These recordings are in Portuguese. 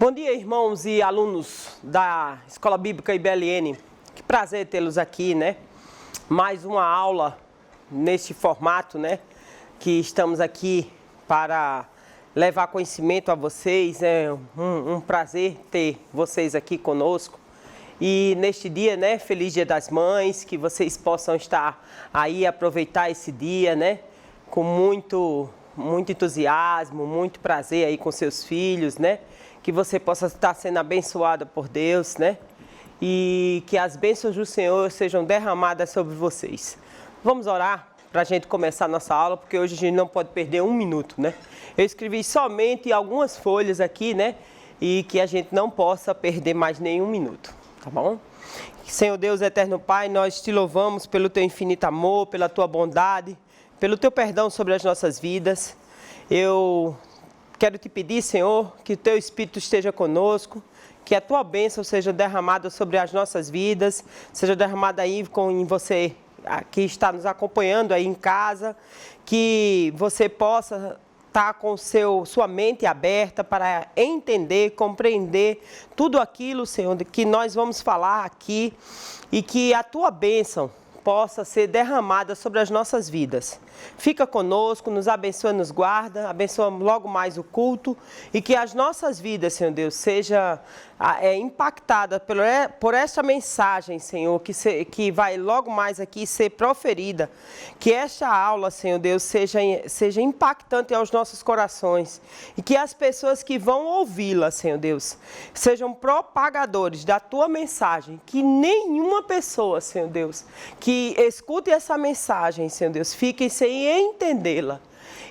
Bom dia, irmãos e alunos da Escola Bíblica IBLN. Que prazer tê-los aqui, né? Mais uma aula neste formato, né? Que estamos aqui para levar conhecimento a vocês. É um prazer ter vocês aqui conosco. E neste dia, né? Feliz Dia das Mães, que vocês possam estar aí, aproveitar esse dia, né? Com muito entusiasmo, muito prazer aí com seus filhos, né? Que você possa estar sendo abençoada por Deus, né? E que as bênçãos do Senhor sejam derramadas sobre vocês. Vamos orar para a gente começar a nossa aula, porque hoje a gente não pode perder um minuto, né? Eu escrevi somente algumas folhas aqui, né? E que a gente não possa perder mais nenhum minuto, tá bom? Senhor Deus, eterno Pai, nós te louvamos pelo teu infinito amor, pela tua bondade, pelo teu perdão sobre as nossas vidas. Eu quero te pedir, Senhor, que o teu Espírito esteja conosco, que a tua bênção seja derramada sobre as nossas vidas, seja derramada aí em você que está nos acompanhando aí em casa, que você possa estar com sua mente aberta para entender, compreender tudo aquilo, Senhor, que nós vamos falar aqui e que a tua bênção possa ser derramada sobre as nossas vidas. Fica conosco, nos abençoa, nos guarda, abençoa logo mais o culto e que as nossas vidas, Senhor Deus, seja impactada por esta mensagem, Senhor, que vai logo mais aqui ser proferida. Que esta aula, Senhor Deus, seja impactante aos nossos corações e que as pessoas que vão ouvi-la, Senhor Deus, sejam propagadores da tua mensagem. Que nenhuma pessoa, Senhor Deus, que escute essa mensagem, Senhor Deus, fique sem entendê-la.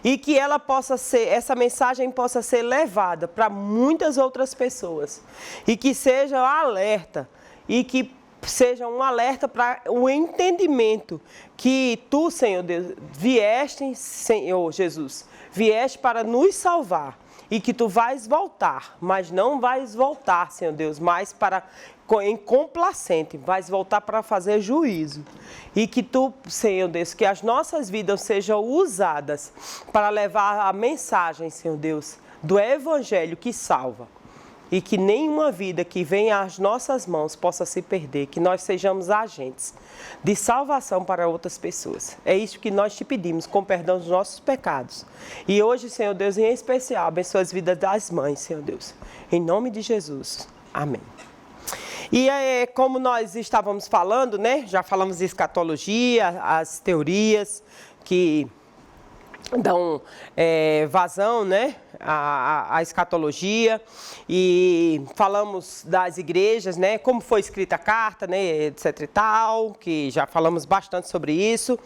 E que essa mensagem possa ser levada para muitas outras pessoas. E que seja um alerta. E que seja um alerta para o entendimento que tu, Senhor Deus, vieste, Senhor Jesus, vieste para nos salvar. E que tu vais voltar, mas não vais voltar, Senhor Deus, mais em complacente, vais voltar para fazer juízo. E que tu, Senhor Deus, que as nossas vidas sejam usadas para levar a mensagem, Senhor Deus, do Evangelho que salva. E que nenhuma vida que venha às nossas mãos possa se perder, que nós sejamos agentes de salvação para outras pessoas. É isso que nós te pedimos, com perdão dos nossos pecados. E hoje, Senhor Deus, em especial, abençoa as vidas das mães, Senhor Deus. Em nome de Jesus. Amém. E como nós estávamos falando, né? Já falamos de escatologia, as teorias que dão vazão, né, a escatologia, e falamos das igrejas, né, como foi escrita a carta, né, etc e tal, que já falamos bastante sobre isso,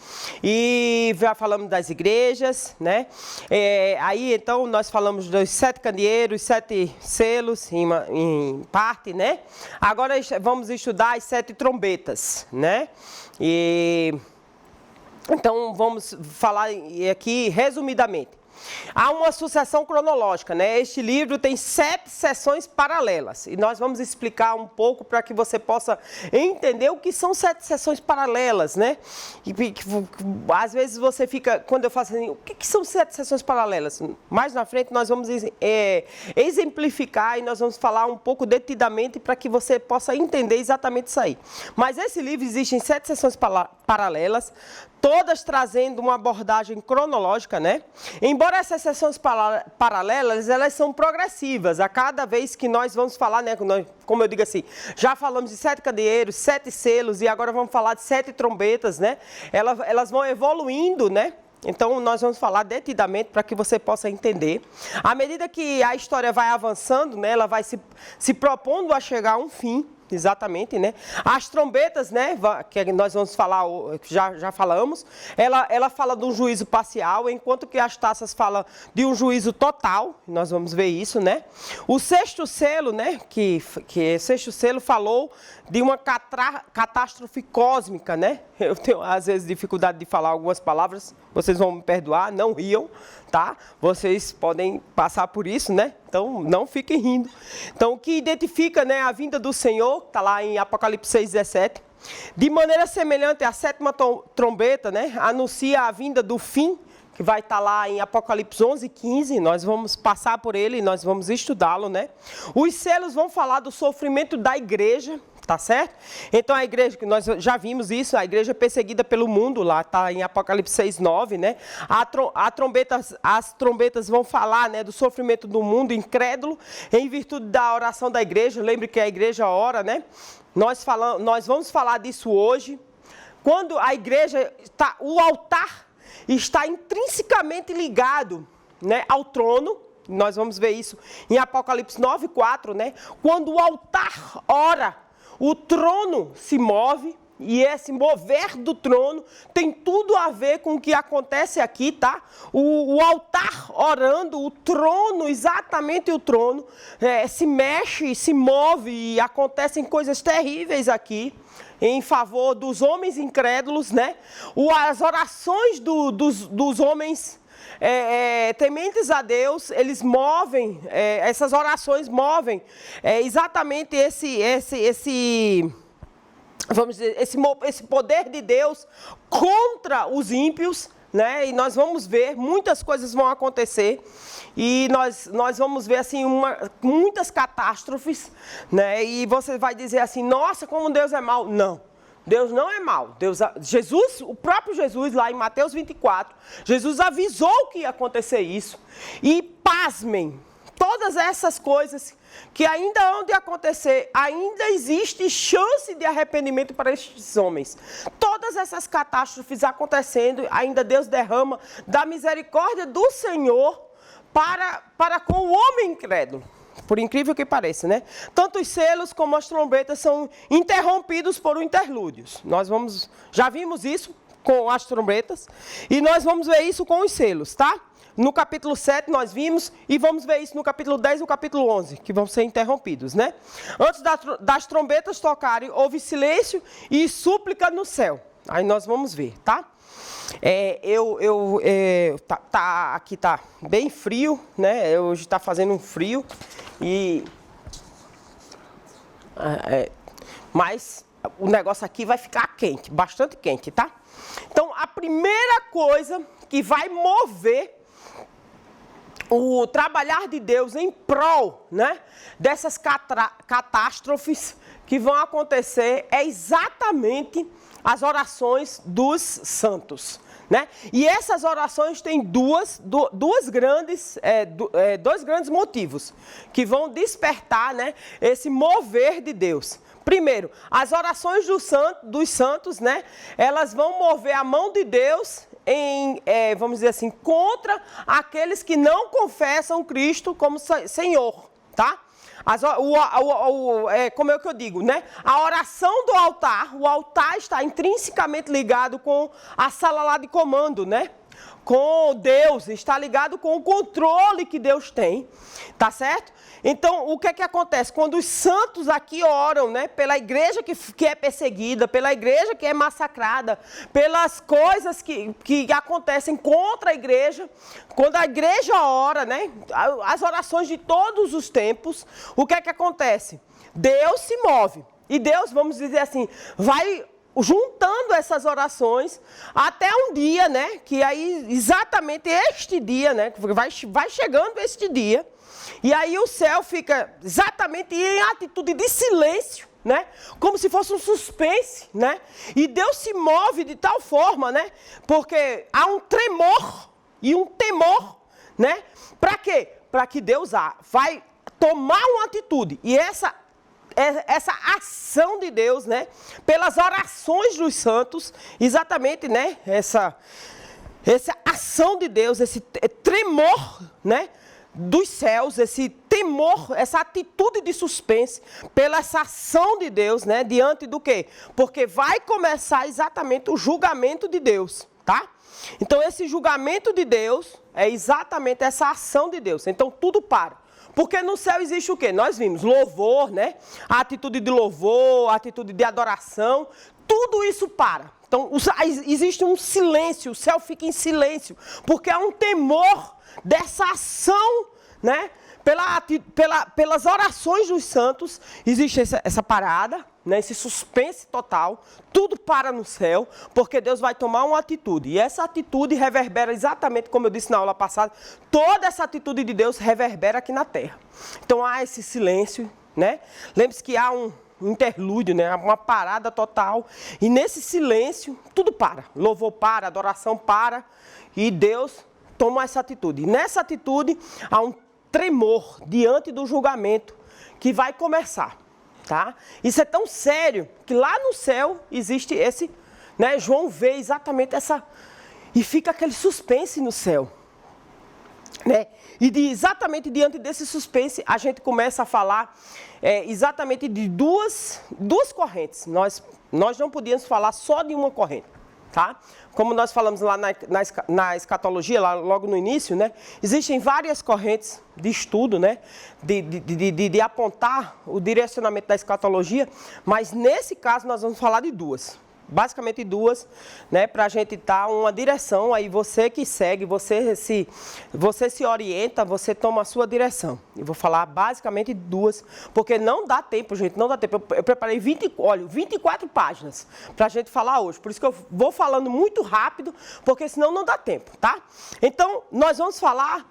e já falamos das igrejas, né, aí então nós falamos dos 7 candeeiros, 7 selos em parte, né, agora vamos estudar as 7 trombetas, né, Então, vamos falar aqui resumidamente. Há uma sucessão cronológica, né? Este livro tem 7 sessões paralelas. E nós vamos explicar um pouco para que você possa entender o que são 7 sessões paralelas, né? Às vezes você fica, quando eu faço assim, o que são 7 sessões paralelas? Mais na frente nós vamos exemplificar e nós vamos falar um pouco detidamente para que você possa entender exatamente isso aí. Mas esse livro existe em 7 sessões paralelas, todas trazendo uma abordagem cronológica, né? Embora essas sessões paralelas, elas são progressivas. A cada vez que nós vamos falar, né? Como eu digo assim, já falamos de 7 candeeiros, 7 selos e agora vamos falar de 7 trombetas, né? Elas vão evoluindo, né? Então, nós vamos falar detidamente para que você possa entender. À medida que a história vai avançando, né? Ela vai se propondo a chegar a um fim. Exatamente, né? As trombetas, né, que nós vamos falar, já falamos, ela fala de um juízo parcial, enquanto que as taças falam de um juízo total, nós vamos ver isso, né? O 6º selo, né, que o 6º selo falou de uma catástrofe cósmica, né? Eu tenho, às vezes, dificuldade de falar algumas palavras, vocês vão me perdoar, não riam, tá? Vocês podem passar por isso, né? Então, não fiquem rindo. Então, o que identifica, né, a vinda do Senhor, está lá em Apocalipse 6,17, de maneira semelhante à 7ª trombeta, né, anuncia a vinda do fim, que vai estar lá em Apocalipse 11:15, nós vamos passar por ele, nós vamos estudá-lo, né? Os selos vão falar do sofrimento da igreja, tá certo? Então a igreja, que nós já vimos isso, a igreja perseguida pelo mundo, lá está em Apocalipse 6:9, né? As trombetas vão falar, né, do sofrimento do mundo incrédulo, em virtude da oração da igreja. Lembre que a igreja ora, né? Nós vamos falar disso hoje. Quando a igreja está, o altar está intrinsecamente ligado, né, ao trono. Nós vamos ver isso em Apocalipse 9:4, né? Quando o altar ora, o trono se move, e esse mover do trono tem tudo a ver com o que acontece aqui, tá? O altar orando, o trono, exatamente o trono, se mexe, se move, e acontecem coisas terríveis aqui em favor dos homens incrédulos, né? As orações dos homens tementes a Deus, eles movem, essas orações movem exatamente vamos dizer, esse poder de Deus contra os ímpios, né? E nós vamos ver, muitas coisas vão acontecer, e nós vamos ver assim muitas catástrofes, né? E você vai dizer assim: nossa, como Deus é mau. Não, Deus não é mau. Jesus, o próprio Jesus, lá em Mateus 24, Jesus avisou que ia acontecer isso. E pasmem, todas essas coisas que ainda hão de acontecer, ainda existe chance de arrependimento para estes homens. Todas essas catástrofes acontecendo, ainda Deus derrama da misericórdia do Senhor para com o homem incrédulo. Por incrível que pareça, né? Tanto os selos como as trombetas são interrompidos por interlúdios. Já vimos isso com as trombetas, e nós vamos ver isso com os selos, tá? No capítulo 7 nós vimos, e vamos ver isso no capítulo 10 e no capítulo 11, que vão ser interrompidos, né? Antes das trombetas tocarem, houve silêncio e súplica no céu. Aí nós vamos ver, tá? Aqui tá bem frio, né? Hoje está fazendo um frio, mas o negócio aqui vai ficar quente, bastante quente, tá? Então, a primeira coisa que vai mover o trabalhar de Deus em prol, né, dessas catástrofes que vão acontecer é exatamente as orações dos santos, né? E essas orações têm dois grandes motivos que vão despertar, né, esse mover de Deus. Primeiro, as orações dos santos, né, elas vão mover a mão de Deus vamos dizer assim, contra aqueles que não confessam Cristo como Senhor, tá? Como é que eu digo, né? A oração do altar, o altar está intrinsecamente ligado com a sala lá de comando, né? Com Deus, está ligado com o controle que Deus tem, tá certo? Então, o que acontece? Quando os santos aqui oram, né, pela igreja que é perseguida, pela igreja que é massacrada, pelas coisas que acontecem contra a igreja, quando a igreja ora, né, as orações de todos os tempos, o que acontece? Deus se move. E Deus, vamos dizer assim, vai juntando essas orações até um dia, né, que aí exatamente este dia, né, vai chegando este dia, e aí o céu fica exatamente em atitude de silêncio, né, como se fosse um suspense, né, e Deus se move de tal forma, né, porque há um tremor e um temor, né, para quê? Para que Deus vai tomar uma atitude, e essa ação de Deus, né, pelas orações dos santos, exatamente, né, essa ação de Deus, esse tremor, né, dos céus, esse temor, essa atitude de suspense, pela essa ação de Deus, né, diante do quê? Porque vai começar exatamente o julgamento de Deus, tá? Então, esse julgamento de Deus é exatamente essa ação de Deus. Então, tudo para. Porque no céu existe o quê? Nós vimos louvor, né? A atitude de louvor, a atitude de adoração, tudo isso para. Então, existe um silêncio, o céu fica em silêncio, porque há um temor dessa ação, né? Pelas orações dos santos, existe essa parada, né, esse suspense total, tudo para no céu, porque Deus vai tomar uma atitude. E essa atitude reverbera exatamente como eu disse na aula passada, toda essa atitude de Deus reverbera aqui na terra. Então há esse silêncio, né? Lembre-se que há um interlúdio, né? Uma parada total. E nesse silêncio, tudo para. Louvor para, adoração para, e Deus toma essa atitude. E nessa atitude, há um tremor diante do julgamento que vai começar. Tá? Isso é tão sério que lá no céu existe esse, né? João vê exatamente essa, e fica aquele suspense no céu, né? E exatamente diante desse suspense a gente começa a falar exatamente de duas correntes. Nós não podíamos falar só de uma corrente. Tá? Como nós falamos lá na escatologia, lá logo no início, né? Existem várias correntes de estudo, né? De apontar o direcionamento da escatologia, mas nesse caso nós vamos falar de duas. Basicamente duas, né, para a gente dar uma direção, aí você que segue, você se orienta, você toma a sua direção. Eu vou falar basicamente duas, porque não dá tempo, gente, não dá tempo. Eu preparei 24 páginas para a gente falar hoje, por isso que eu vou falando muito rápido, porque senão não dá tempo, tá? Então, nós vamos falar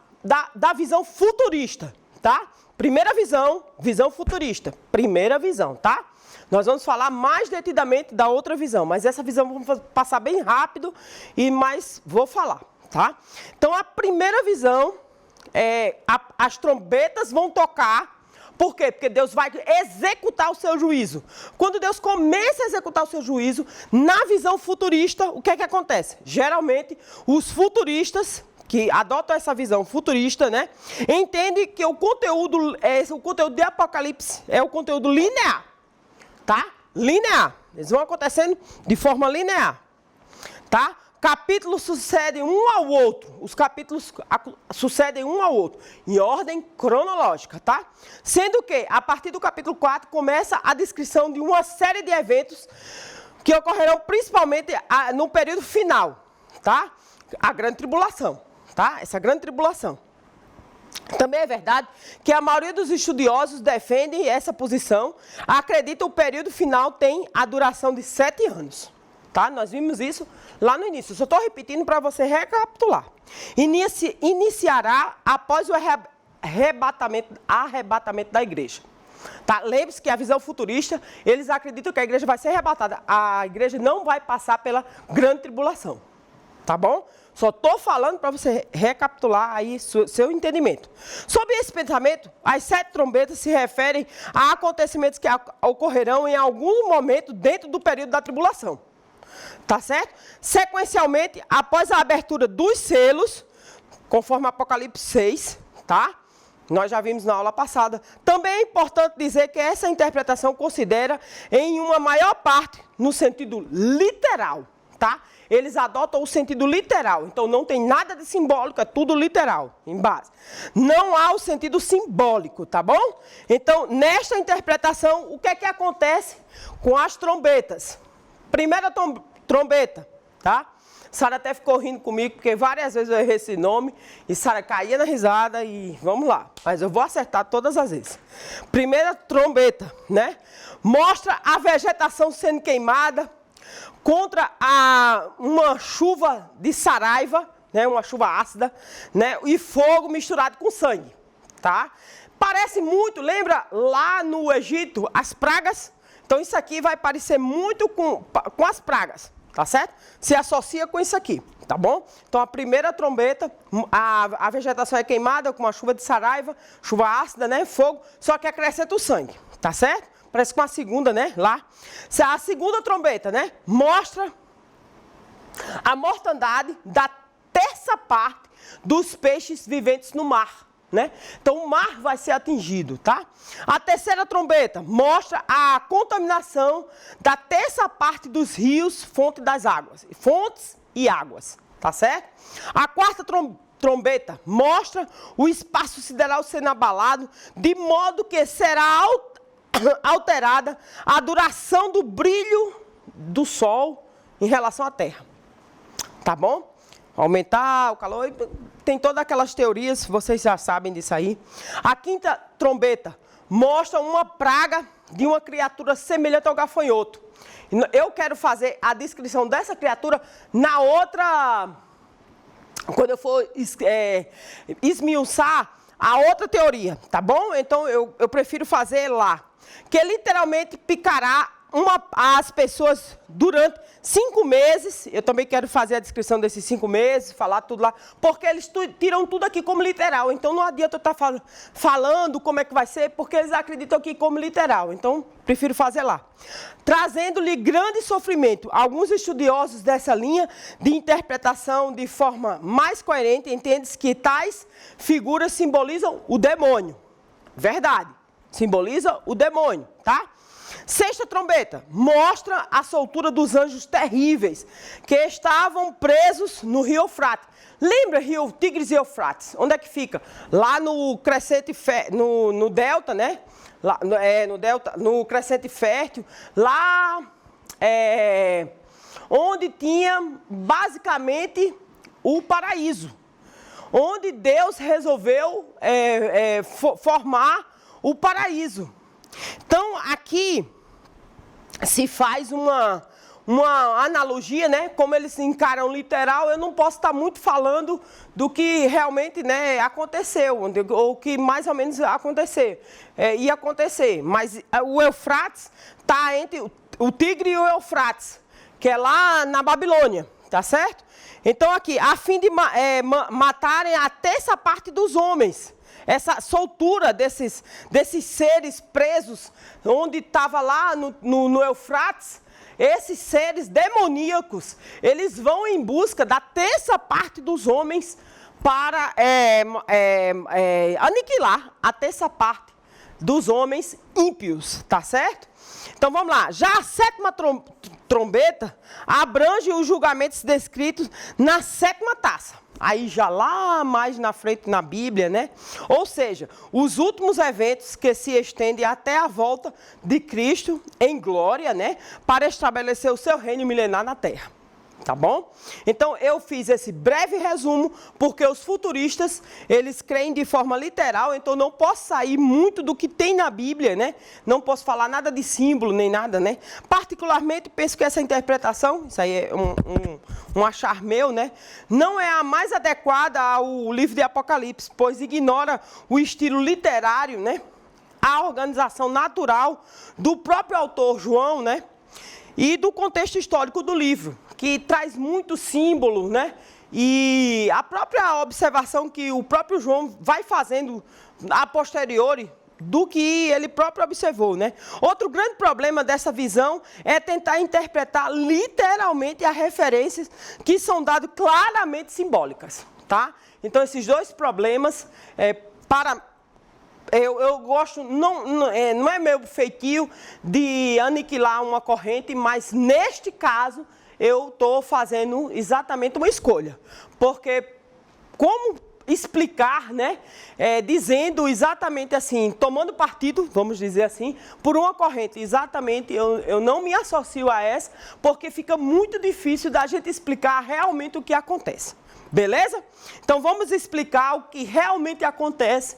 da visão futurista, tá? Primeira visão, visão futurista, primeira visão, tá? Nós vamos falar mais detidamente da outra visão, mas essa visão vamos passar bem rápido, mas vou falar, tá? Então, a primeira visão as trombetas vão tocar. Por quê? Porque Deus vai executar o seu juízo. Quando Deus começa a executar o seu juízo, na visão futurista, o que é que acontece? Geralmente, os futuristas que adotam essa visão futurista, né, entendem que o conteúdo de Apocalipse é o conteúdo linear. Tá? Linear. Eles vão acontecendo de forma linear. Tá? Capítulos sucedem um ao outro. Os capítulos sucedem um ao outro. Em ordem cronológica, tá? Sendo que, a partir do capítulo 4, começa a descrição de uma série de eventos que ocorrerão principalmente no período final. Tá? A grande tribulação. Tá? Essa grande tribulação. Também é verdade que a maioria dos estudiosos defendem essa posição, acredita que o período final tem a duração de 7 anos. Tá? Nós vimos isso lá no início, só estou repetindo para você recapitular. Iniciará após o arrebatamento da igreja. Tá? Lembre-se que a visão futurista, eles acreditam que a igreja vai ser arrebatada, a igreja não vai passar pela grande tribulação. Tá bom? Só estou falando para você recapitular aí seu entendimento. Sobre esse pensamento, as 7 trombetas se referem a acontecimentos que ocorrerão em algum momento dentro do período da tribulação. Tá certo? Sequencialmente, após a abertura dos selos, conforme Apocalipse 6, tá? Nós já vimos na aula passada. Também é importante dizer que essa interpretação considera em uma maior parte no sentido literal, tá? Eles adotam o sentido literal, então não tem nada de simbólico, é tudo literal, em base. Não há o sentido simbólico, tá bom? Então, nesta interpretação, o que é que acontece com as trombetas? Primeira trombeta, tá? Sara até ficou rindo comigo, porque várias vezes eu errei esse nome, e Sara caía na risada, e vamos lá. Mas eu vou acertar todas as vezes. Primeira trombeta, né? Mostra a vegetação sendo queimada, contra uma chuva de saraiva, né, uma chuva ácida, né, e fogo misturado com sangue, tá? Parece muito, lembra lá no Egito, as pragas? Então isso aqui vai parecer muito com as pragas, tá certo? Se associa com isso aqui, tá bom? Então a primeira trombeta, a vegetação é queimada com uma chuva de saraiva, chuva ácida, né, fogo, só que acrescenta o sangue, tá certo? Parece com a segunda, né, lá. A segunda trombeta, né, mostra a mortandade da terça parte dos peixes viventes no mar, né? Então o mar vai ser atingido, tá? A terceira trombeta mostra a contaminação da terça parte dos rios, fontes e águas, tá certo? A quarta trombeta mostra o espaço sideral sendo abalado, de modo que será alterada a duração do brilho do sol em relação à Terra. Tá bom? Aumentar o calor, tem todas aquelas teorias, vocês já sabem disso aí. A quinta trombeta mostra uma praga de uma criatura semelhante ao gafanhoto. Eu quero fazer a descrição dessa criatura na outra, quando eu for esmiuçar a outra teoria, tá bom? Então eu prefiro fazer lá. Que literalmente picará as pessoas durante 5 meses. Eu também quero fazer a descrição desses 5 meses, falar tudo lá, porque eles tiram tudo aqui como literal. Então não adianta eu estar falando como é que vai ser, porque eles acreditam aqui como literal. Então prefiro fazer lá. Trazendo-lhe grande sofrimento. Alguns estudiosos dessa linha de interpretação de forma mais coerente entendem que tais figuras simbolizam o demônio. Verdade. Simboliza o demônio, tá? Sexta trombeta, mostra a soltura dos anjos terríveis que estavam presos no rio Eufrates. Lembra rio Tigres e Eufrates? Onde é que fica? Lá no crescente, no delta, né? Lá, no delta, no crescente fértil, lá onde tinha basicamente o paraíso, onde Deus resolveu formar o paraíso. Então, aqui se faz uma analogia, né? Como eles encaram literal, eu não posso estar muito falando do que realmente, né, aconteceu, ou que mais ou menos ia acontecer. Mas o Eufrates está entre o Tigre e o Eufrates, que é lá na Babilônia, tá certo? Então, aqui, a fim de matarem a terça parte dos homens. Essa soltura desses seres presos, onde estava lá no Eufrates, esses seres demoníacos, eles vão em busca da terça parte dos homens para aniquilar a terça parte dos homens ímpios, tá certo? Então vamos lá, já a sétima trombeta abrange os julgamentos descritos na sétima taça. Aí já lá mais na frente na Bíblia, né? Ou seja, os últimos eventos que se estendem até a volta de Cristo em glória, né? Para estabelecer o seu reino milenar na terra. Tá bom? Então, eu fiz esse breve resumo, porque os futuristas, eles creem de forma literal, então não posso sair muito do que tem na Bíblia, né? Não posso falar nada de símbolo, nem nada, né? Particularmente, penso que essa interpretação, isso aí é um achar meu, né? Não é a mais adequada ao livro de Apocalipse, pois ignora o estilo literário, né? A organização natural do próprio autor João, né? E do contexto histórico do livro, que traz muito símbolo, né? E a própria observação que o próprio João vai fazendo a posteriori do que ele próprio observou, né? Outro grande problema dessa visão é tentar interpretar literalmente as referências que são dadas claramente simbólicas, tá? Então, esses dois problemas, eu gosto, não é meu feitio de aniquilar uma corrente, mas neste caso eu estou fazendo exatamente uma escolha. Porque como explicar, né, dizendo exatamente assim, tomando partido, vamos dizer assim, por uma corrente, exatamente, eu não me associo a essa, porque fica muito difícil da gente explicar realmente o que acontece. Beleza? Então vamos explicar o que realmente acontece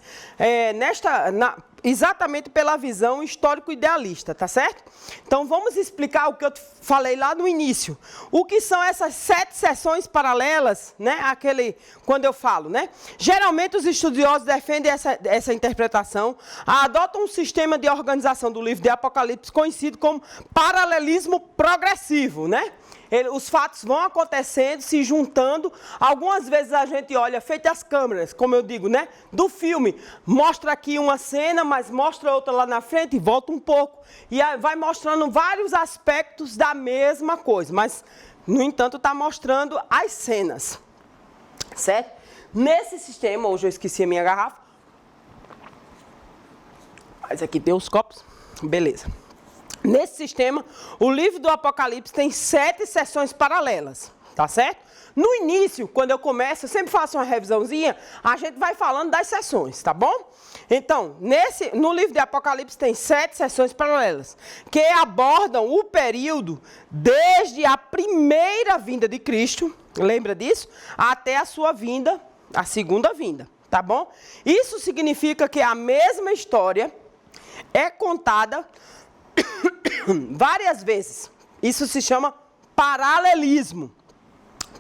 exatamente pela visão histórico-idealista, tá certo? Então vamos explicar o que eu falei lá no início. O que são essas 7 seções paralelas, né? Quando eu falo, né? Geralmente os estudiosos defendem essa interpretação, adotam um sistema de organização do livro de Apocalipse conhecido como paralelismo progressivo, né? Os fatos vão acontecendo, se juntando. Algumas vezes a gente olha, feito as câmeras, como eu digo, né? Do filme. Mostra aqui uma cena, mas mostra outra lá na frente e volta um pouco. E aí vai mostrando vários aspectos da mesma coisa. Mas, no entanto, está mostrando as cenas. Certo? Nesse sistema, hoje eu esqueci a minha garrafa. Mas aqui tem os copos. Beleza. Nesse sistema, o livro do Apocalipse tem 7 seções paralelas, tá certo? No início, quando eu começo, eu sempre faço uma revisãozinha, a gente vai falando das seções, tá bom? Então, no livro de Apocalipse tem 7 seções paralelas, que abordam o período desde a primeira vinda de Cristo, lembra disso? Até a sua vinda, a segunda vinda, tá bom? Isso significa que a mesma história é contada várias vezes. Isso se chama paralelismo.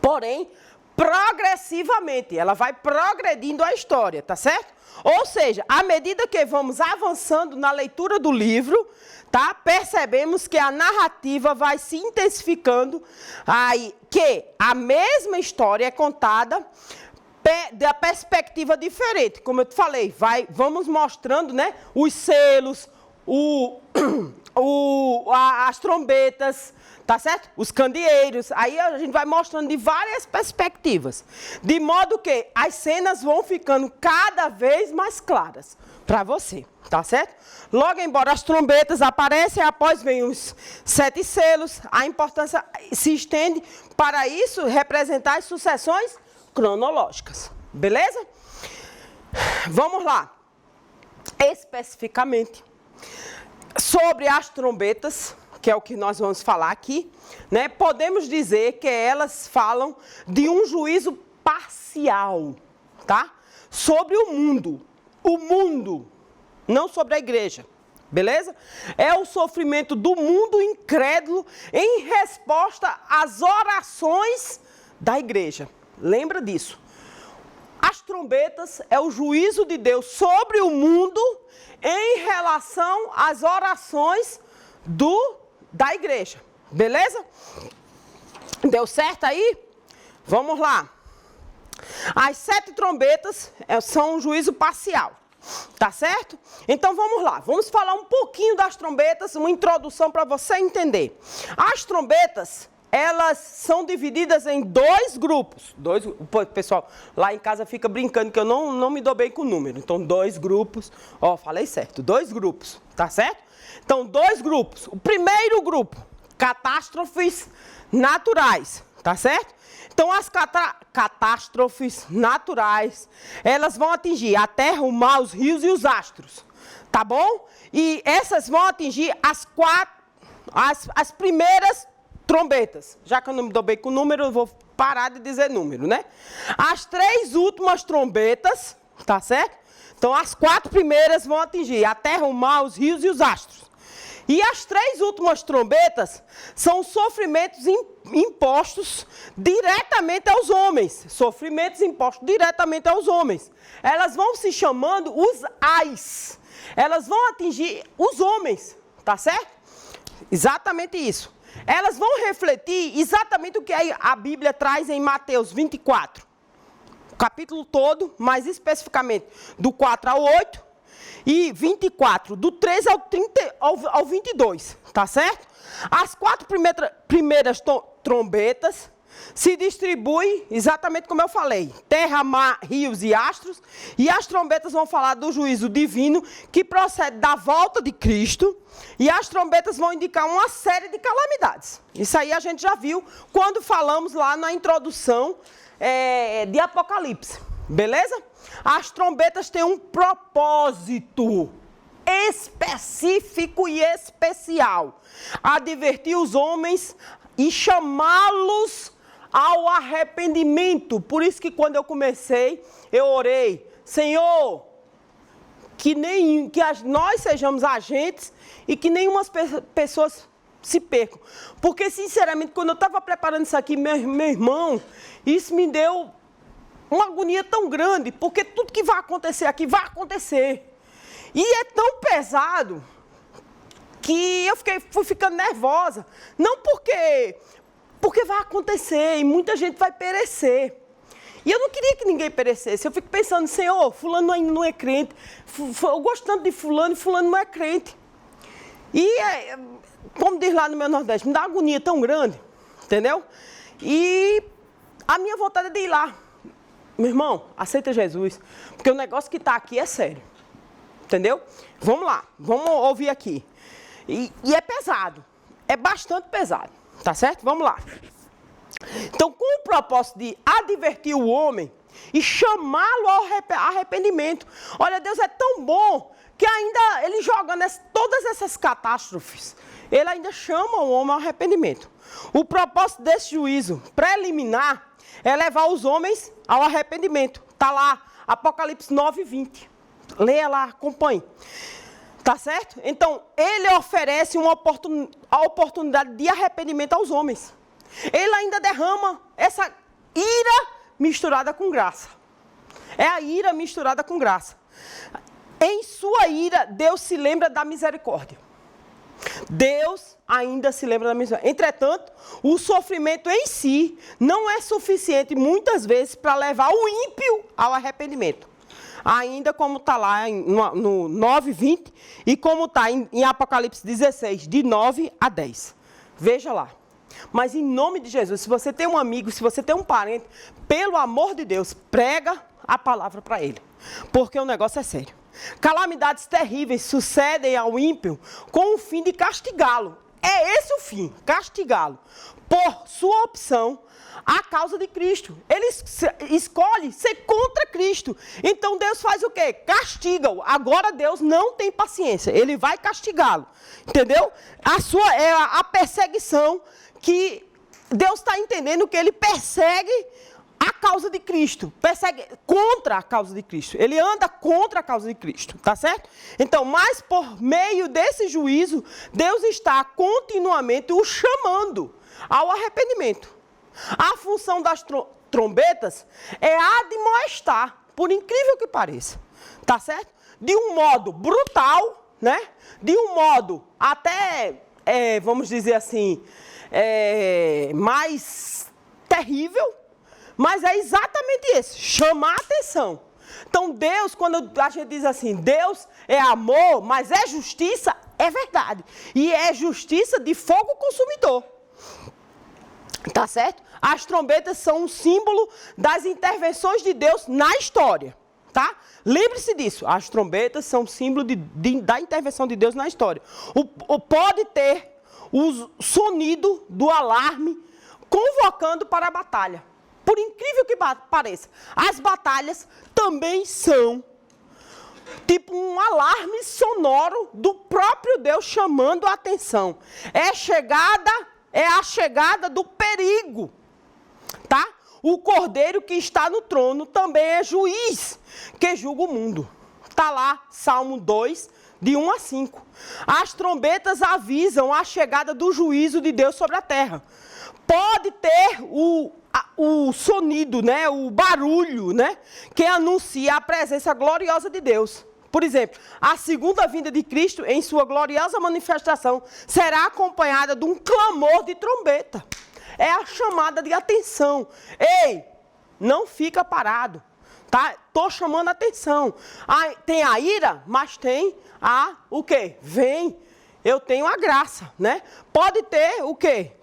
Porém, progressivamente, ela vai progredindo a história, tá certo? Ou seja, à medida que vamos avançando na leitura do livro, tá? Percebemos que a narrativa vai se intensificando, aí que a mesma história é contada da perspectiva diferente. Como eu te falei, vamos mostrando, né, os selos, as trombetas, tá certo? Os candeeiros. Aí a gente vai mostrando de várias perspectivas. De modo que as cenas vão ficando cada vez mais claras para você, tá certo? Logo, embora as trombetas aparecem, após vem os 7 selos, a importância se estende para isso representar as sucessões cronológicas. Beleza? Vamos lá. Especificamente sobre as trombetas, que é o que nós vamos falar aqui, né? Podemos dizer que elas falam de um juízo parcial, tá? Sobre o mundo, não sobre a igreja, beleza? É o sofrimento do mundo incrédulo em resposta às orações da igreja. Lembra disso? As trombetas é o juízo de Deus sobre o mundo em relação às orações da igreja. Beleza? Deu certo aí? Vamos lá. As 7 trombetas são um juízo parcial. Tá certo? Então vamos lá. Vamos falar um pouquinho das trombetas, uma introdução para você entender. As trombetas, elas são divididas em 2 grupos. Pessoal, lá em casa fica brincando que eu não me dou bem com o número. Então, 2 grupos. Ó, falei certo. 2 grupos. Tá certo? Então, 2 grupos. O primeiro grupo, catástrofes naturais. Tá certo? Então, as catástrofes naturais, elas vão atingir a terra, o mar, os rios e os astros. Tá bom? E essas vão atingir as primeiras trombetas. Já que eu não me dou bem com o número, eu vou parar de dizer número, né? As 3 últimas trombetas, tá certo? Então, as 4 primeiras vão atingir a terra, o mar, os rios e os astros. E as 3 últimas trombetas são sofrimentos impostos diretamente aos homens. Sofrimentos impostos diretamente aos homens. Elas vão se chamando os ais. Elas vão atingir os homens, tá certo? Exatamente isso. Elas vão refletir exatamente o que a Bíblia traz em Mateus 24. O capítulo todo, mais especificamente do 4 ao 8. E 24, do 13 ao 22, tá certo? As 4 primeiras trombetas se distribuem exatamente como eu falei. Terra, mar, rios e astros. E as trombetas vão falar do juízo divino que procede da volta de Cristo. E as trombetas vão indicar uma série de calamidades. Isso aí a gente já viu quando falamos lá na introdução de Apocalipse. Beleza? As trombetas têm um propósito específico e especial. Advertir os homens e chamá-los ao arrependimento. Por isso que quando eu comecei, eu orei, Senhor, que nós sejamos agentes e que nenhuma pessoas se percam. Porque, sinceramente, quando eu estava preparando isso aqui, meu irmão, isso me deu uma agonia tão grande, porque tudo que vai acontecer aqui vai acontecer. E é tão pesado que eu fui ficando nervosa. Não porque vai acontecer e muita gente vai perecer. E eu não queria que ninguém perecesse. Eu fico pensando, Senhor, fulano ainda não é crente. Eu gosto tanto de fulano e fulano não é crente. E, como diz lá no meu Nordeste, me dá uma agonia tão grande, entendeu? E a minha vontade é de ir lá. Meu irmão, aceita Jesus, porque o negócio que está aqui é sério, entendeu? Vamos lá, vamos ouvir aqui. E é pesado, é bastante pesado, tá certo? Vamos lá. Então, com o propósito de advertir o homem e chamá-lo ao arrependimento. Olha, Deus é tão bom que ainda ele joga todas essas catástrofes, ele ainda chama o homem ao arrependimento. O propósito desse juízo preliminar é levar os homens ao arrependimento. Está lá, Apocalipse 9:20. Leia lá, acompanhe. Tá certo? Então, ele oferece a oportunidade de arrependimento aos homens. Ele ainda derrama essa ira misturada com graça. É a ira misturada com graça. Em sua ira, Deus se lembra da misericórdia. Deus ainda se lembra da misericórdia. Entretanto, o sofrimento em si não é suficiente muitas vezes para levar o ímpio ao arrependimento. Ainda como está lá no 9:20 e como está em Apocalipse 16, de 9 a 10. Veja lá. Mas em nome de Jesus, se você tem um amigo, se você tem um parente, pelo amor de Deus, prega a palavra para ele. Porque o negócio é sério. Calamidades terríveis sucedem ao ímpio com o fim de castigá-lo. É esse o fim, castigá-lo. Por sua opção, a causa de Cristo. Ele escolhe ser contra Cristo. Então Deus faz o quê? Castiga-o. Agora Deus não tem paciência. Ele vai castigá-lo. Entendeu? É a perseguição que Deus está entendendo que ele persegue a causa de Cristo. Persegue contra a causa de Cristo. Ele anda contra a causa de Cristo. Tá certo? Então, mas por meio desse juízo, Deus está continuamente o chamando ao arrependimento. A função das trombetas é admoestar, por incrível que pareça, tá certo? De um modo brutal, né? De um modo até, vamos dizer assim, mais terrível, mas é exatamente esse, chamar a atenção. Então Deus, quando a gente diz assim, Deus é amor, mas é justiça, é verdade. E é justiça de fogo consumidor. Tá certo? As trombetas são um símbolo das intervenções de Deus na história, tá? Lembre-se disso, as trombetas são um símbolo da intervenção de Deus na história. Pode ter o sonido do alarme convocando para a batalha. Por incrível que pareça, as batalhas também são tipo um alarme sonoro do próprio Deus chamando a atenção. É a chegada do perigo, tá? O cordeiro que está no trono também é juiz que julga o mundo. Tá lá, Salmo 2, de 1 a 5. As trombetas avisam a chegada do juízo de Deus sobre a terra. Pode ter o sonido, né? O barulho, né? Que anuncia a presença gloriosa de Deus. Por exemplo, a segunda vinda de Cristo, em sua gloriosa manifestação, será acompanhada de um clamor de trombeta. É a chamada de atenção. Ei, não fica parado, tá? Estou chamando a atenção. Tem a ira, mas tem o quê? Vem, eu tenho a graça, né? Pode ter o quê?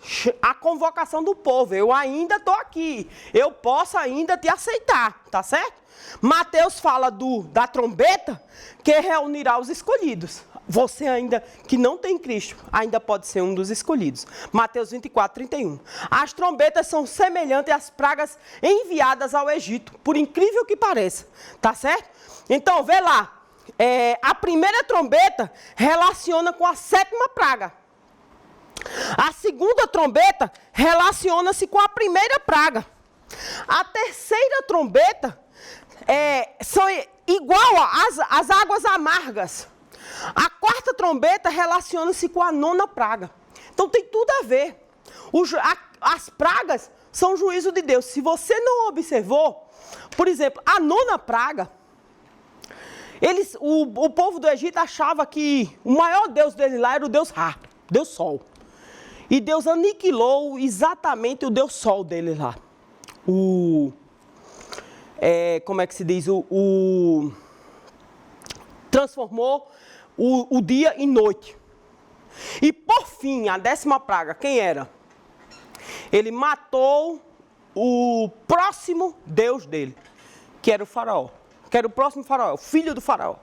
A convocação do povo. Eu ainda estou aqui. Eu posso ainda te aceitar, tá certo? Mateus fala da trombeta que reunirá os escolhidos. Você ainda que não tem Cristo, ainda pode ser um dos escolhidos. Mateus 24, 31. As trombetas são semelhantes às pragas enviadas ao Egito, por incrível que pareça. Tá certo? Então, vê lá. A primeira trombeta relaciona com a 7ª praga. A segunda trombeta relaciona-se com a primeira praga. A terceira trombeta são igual às águas amargas. A quarta trombeta relaciona-se com a 9ª praga. Então tem tudo a ver. As pragas são o juízo de Deus. Se você não observou, por exemplo, a 9ª praga, o povo do Egito achava que o maior Deus dele lá era o Deus Ra, Deus Sol. E Deus aniquilou exatamente o Deus Sol dele lá. Como é que se diz? Transformou o dia em noite. E por fim, a 10ª praga, quem era? Ele matou o próximo Deus dele, que era o faraó. Que era o próximo faraó, o filho do faraó.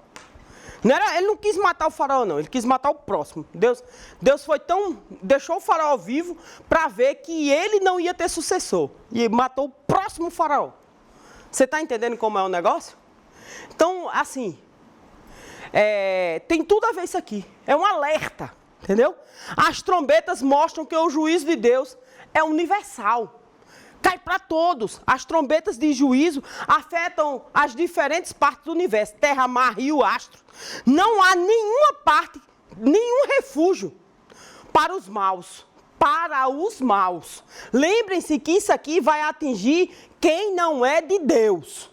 Ele não quis matar o faraó, não. Ele quis matar o próximo. Deus deixou o faraó vivo para ver que ele não ia ter sucessor. E matou o próximo faraó. Você está entendendo como é o negócio? Então, assim, tem tudo a ver isso aqui. É um alerta, entendeu? As trombetas mostram que o juízo de Deus é universal. cai para todos. As trombetas de juízo afetam as diferentes partes do universo, terra, mar, rio, astro. Não há nenhuma parte, nenhum refúgio para os maus. Para os maus. Lembrem-se que isso aqui vai atingir quem não é de Deus.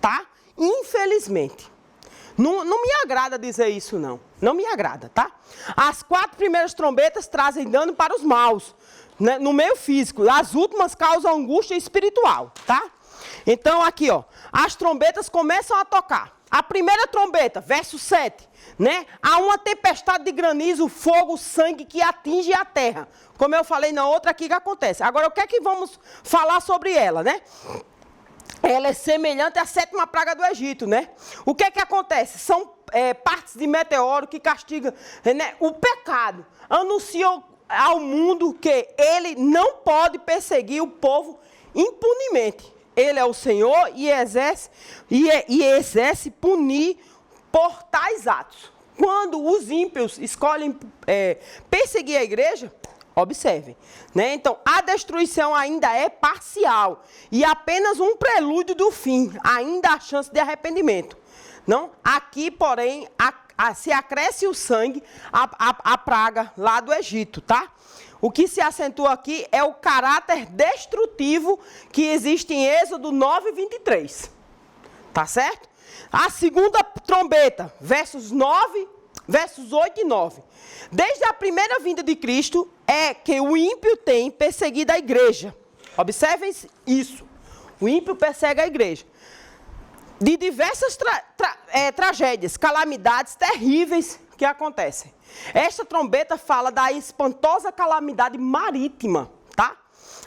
Tá? Infelizmente. Não me agrada dizer isso, não. Não me agrada, tá? As 4 primeiras trombetas trazem dano para os maus, né, no meio físico. As últimas causam angústia espiritual, tá? Então, aqui, ó. As trombetas começam a tocar. A primeira trombeta, verso 7, né? Há uma tempestade de granizo, fogo, sangue que atinge a terra. Como eu falei na outra aqui que acontece. Agora, o que é que vamos falar sobre ela, né? Ela é semelhante à 7ª praga do Egito, né? O que é que acontece? São partes de meteoro que castigam, né, o pecado. Anunciam ao mundo que ele não pode perseguir o povo impunemente. Ele é o Senhor e exerce punir por tais atos. Quando os ímpios escolhem perseguir a igreja, observem, né? Então, a destruição ainda é parcial e apenas um prelúdio do fim. Ainda há chance de arrependimento. Não? Aqui, porém, se acresce o sangue, a praga lá do Egito, tá? O que se acentua aqui é o caráter destrutivo que existe em Êxodo 9, 23. Tá certo? A segunda trombeta, versos 8 e 9. Desde a primeira vinda de Cristo, é que o ímpio tem perseguido a igreja. Observem isso. O ímpio persegue a igreja. De diversas tragédias, calamidades terríveis que acontecem. Esta trombeta fala da espantosa calamidade marítima, tá?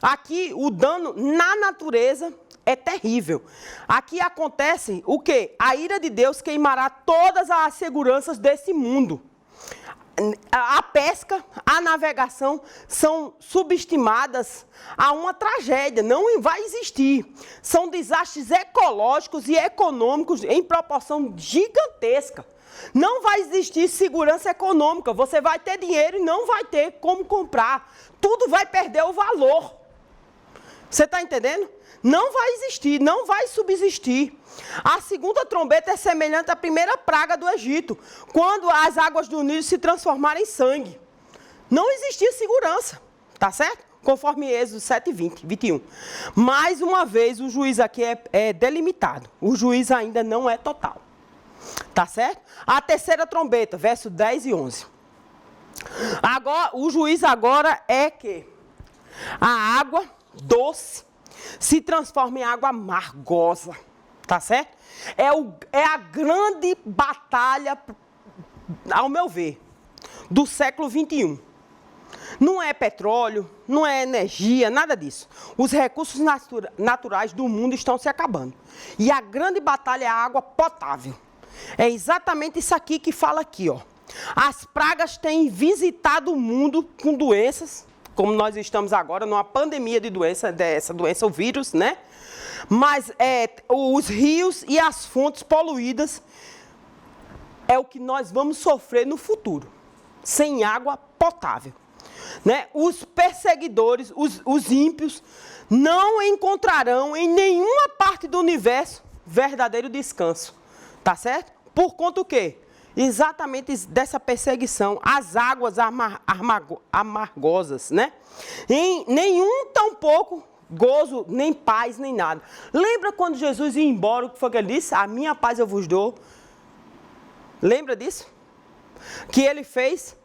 Aqui o dano na natureza é terrível. Aqui acontece o quê? A ira de Deus queimará todas as seguranças desse mundo. A pesca, a navegação são subestimadas a uma tragédia, não vai existir. São desastres ecológicos e econômicos em proporção gigantesca. Não vai existir segurança econômica, você vai ter dinheiro e não vai ter como comprar. Tudo vai perder o valor. Você está entendendo? Não vai existir, não vai subsistir. A segunda trombeta é semelhante à primeira praga do Egito, quando as águas do Nilo se transformaram em sangue. Não existia segurança, tá certo? Conforme Êxodo 7, 21. Mais uma vez, o juízo aqui é delimitado. O juízo ainda não é total. Tá certo? A terceira trombeta, verso 10 e 11. Agora, o juízo agora é que a água doce se transforma em água amargosa. Tá certo? É a grande batalha, ao meu ver, do século 21. Não é petróleo, não é energia, nada disso. Os recursos naturais do mundo estão se acabando. E a grande batalha é a água potável. É exatamente isso aqui que fala aqui, ó. As pragas têm visitado o mundo com doenças, como nós estamos agora, numa pandemia de doença, dessa doença, o vírus, né? Mas os rios e as fontes poluídas é o que nós vamos sofrer no futuro, sem água potável. Né? Os perseguidores, os ímpios, não encontrarão em nenhuma parte do universo verdadeiro descanso. Tá certo? Por conta do quê? Exatamente dessa perseguição, as águas amargosas, né? Em nenhum tampouco gozo, nem paz, nem nada. Lembra quando Jesus ia embora, o que foi que ele disse? A minha paz eu vos dou. Lembra disso? Que ele fez?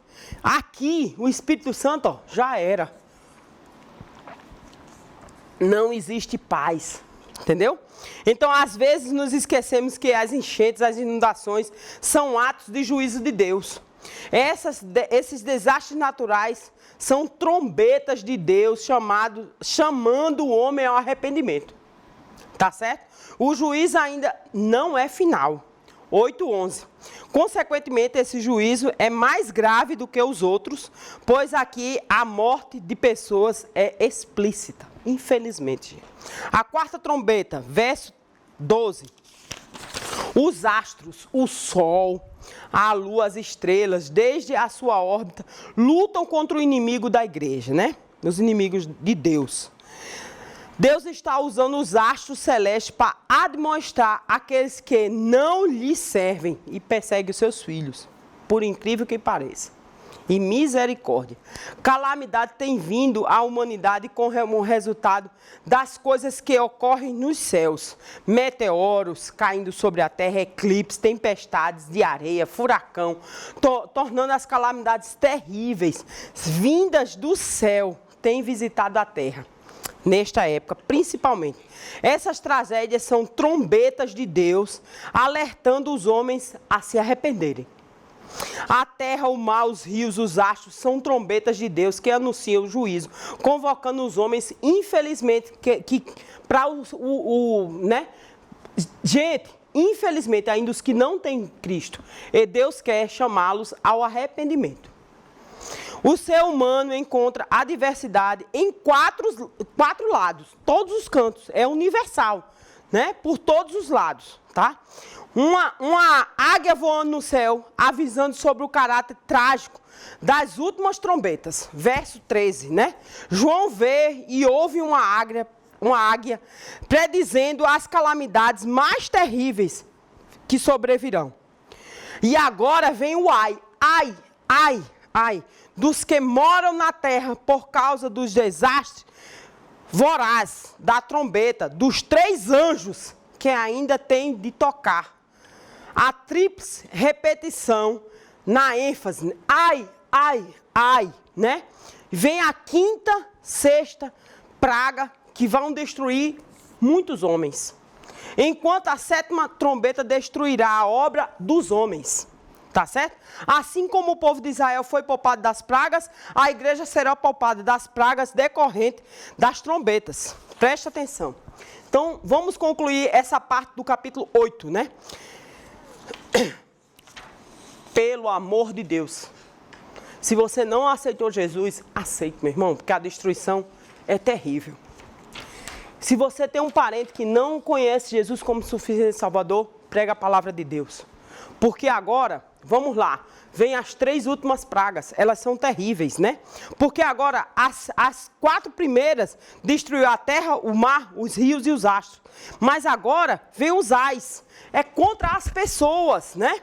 Aqui, o Espírito Santo, ó, já era. Não existe paz. Entendeu? Então, às vezes, nos esquecemos que as enchentes, as inundações, são atos de juízo de Deus. Esses desastres naturais são trombetas de Deus chamando o homem ao arrependimento. Tá certo? O juízo ainda não é final. 8:11. Consequentemente, esse juízo é mais grave do que os outros, pois aqui a morte de pessoas é explícita, infelizmente. A quarta trombeta, verso 12. Os astros, o sol, a lua, as estrelas, desde a sua órbita, lutam contra o inimigo da igreja, né? Os inimigos de Deus. Deus está usando os astros celestes para admoestar aqueles que não lhe servem e perseguem os seus filhos, por incrível que pareça. E misericórdia. Calamidade tem vindo à humanidade como resultado das coisas que ocorrem nos céus. Meteoros caindo sobre a terra, eclipses, tempestades de areia, furacão, tornando as calamidades terríveis, vindas do céu, têm visitado a terra. Nesta época, principalmente. Essas tragédias são trombetas de Deus, alertando os homens a se arrependerem. A terra, o mar, os rios, os astros são trombetas de Deus que anunciam o juízo, convocando os homens, infelizmente, para né? Gente, infelizmente, ainda os que não têm Cristo, e Deus quer chamá-los ao arrependimento. O ser humano encontra adversidade em quatro lados, todos os cantos, é universal, né? Por todos os lados, tá? Uma águia voando no céu, avisando sobre o caráter trágico das últimas trombetas. Verso 13, né? João vê e ouve uma águia predizendo as calamidades mais terríveis que sobrevirão. E agora vem o ai dos que moram na terra por causa dos desastres vorazes da trombeta, dos 3 anjos que ainda tem de tocar. A tríplice repetição na ênfase, ai, né? Vem a 5ª, 6ª praga que vão destruir muitos homens. Enquanto a 7ª trombeta destruirá a obra dos homens. Tá certo? Assim como o povo de Israel foi poupado das pragas, a igreja será poupada das pragas decorrentes das trombetas. Preste atenção. Então, vamos concluir essa parte do capítulo 8, né? Pelo amor de Deus. Se você não aceitou Jesus, aceite, meu irmão, porque a destruição é terrível. Se você tem um parente que não conhece Jesus como suficiente Salvador, prega a palavra de Deus. Porque agora, vamos lá, vem as 3 últimas pragas, elas são terríveis, né? Porque agora as 4 primeiras destruiu a terra, o mar, os rios e os astros. Mas agora vem os ais, é contra as pessoas, né?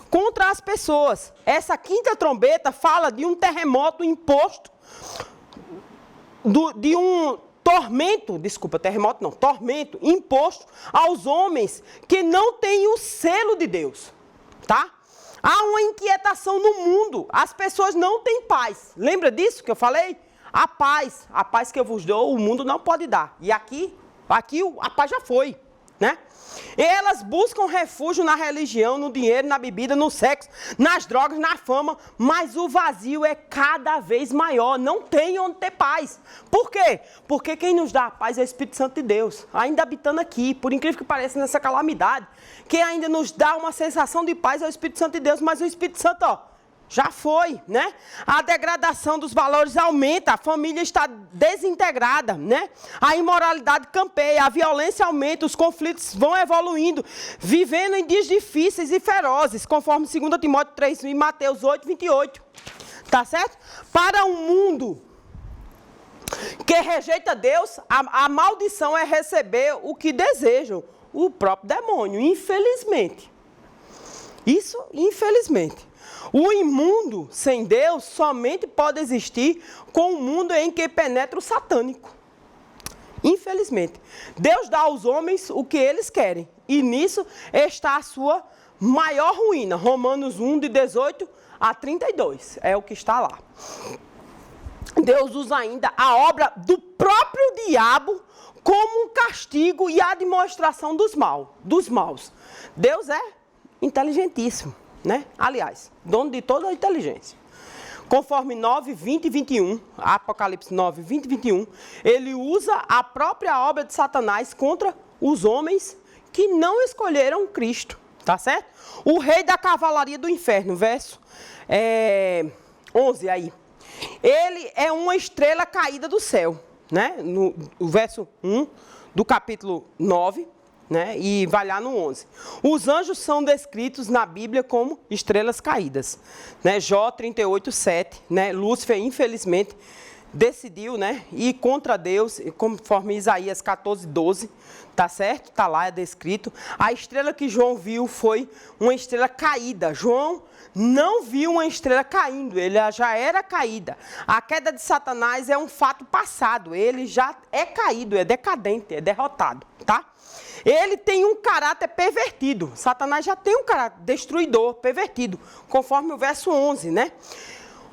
Contra as pessoas. Essa 5ª trombeta fala de um terremoto imposto, de um tormento imposto aos homens que não têm o selo de Deus. Tá? Há uma inquietação no mundo. As pessoas não têm paz. Lembra disso que eu falei? A paz que eu vos dou, o mundo não pode dar. E aqui a paz já foi, né? E elas buscam refúgio na religião, no dinheiro, na bebida, no sexo, nas drogas, na fama, mas o vazio é cada vez maior. Não tem onde ter paz. Por quê? Porque quem nos dá a paz é o Espírito Santo de Deus, ainda habitando aqui, por incrível que pareça, nessa calamidade. Quem ainda nos dá uma sensação de paz é o Espírito Santo de Deus, mas o Espírito Santo, já foi, né? A degradação dos valores aumenta, a família está desintegrada, né? A imoralidade campeia, a violência aumenta, os conflitos vão evoluindo, vivendo em dias difíceis e ferozes, conforme 2 Timóteo 3 e Mateus 8, 28. Tá certo? Para um mundo que rejeita Deus, a maldição é receber o que desejam, o próprio demônio, infelizmente. Isso, infelizmente. O imundo, sem Deus, somente pode existir com um mundo em que penetra o satânico. Infelizmente. Deus dá aos homens o que eles querem. E nisso está a sua maior ruína. Romanos 1, de 18 a 32. É o que está lá. Deus usa ainda a obra do próprio diabo como um castigo e a demonstração dos maus. Deus é inteligentíssimo. Né? Aliás, dono de toda a inteligência. Conforme 9, 20 e 21, Apocalipse 9, 20 e 21, ele usa a própria obra de Satanás contra os homens que não escolheram Cristo. Tá certo? O rei da cavalaria do inferno, verso 11 aí. Ele é uma estrela caída do céu. Né? No verso 1 do capítulo 9. Né? E vai lá no 11. Os anjos são descritos na Bíblia como estrelas caídas. Né? Jó 38, 7. Né? Lúcifer, infelizmente, decidiu, né, ir contra Deus, conforme Isaías 14:12, tá certo? Tá lá, é descrito. A estrela que João viu foi uma estrela caída. João não viu uma estrela caindo, ele já era caída. A queda de Satanás é um fato passado, ele já é caído, é decadente, é derrotado, tá? Ele tem um caráter pervertido. Satanás já tem um caráter destruidor, pervertido, conforme o verso 11, né?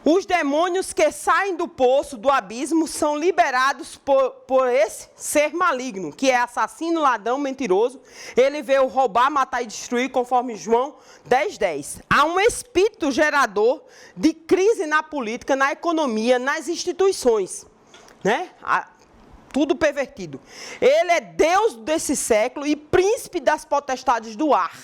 Os demônios que saem do poço, do abismo, são liberados por esse ser maligno, que é assassino, ladrão, mentiroso. Ele veio roubar, matar e destruir, conforme João 10:10. Há um espírito gerador de crise na política, na economia, nas instituições, né? Tudo pervertido. Ele é Deus desse século e príncipe das potestades do ar.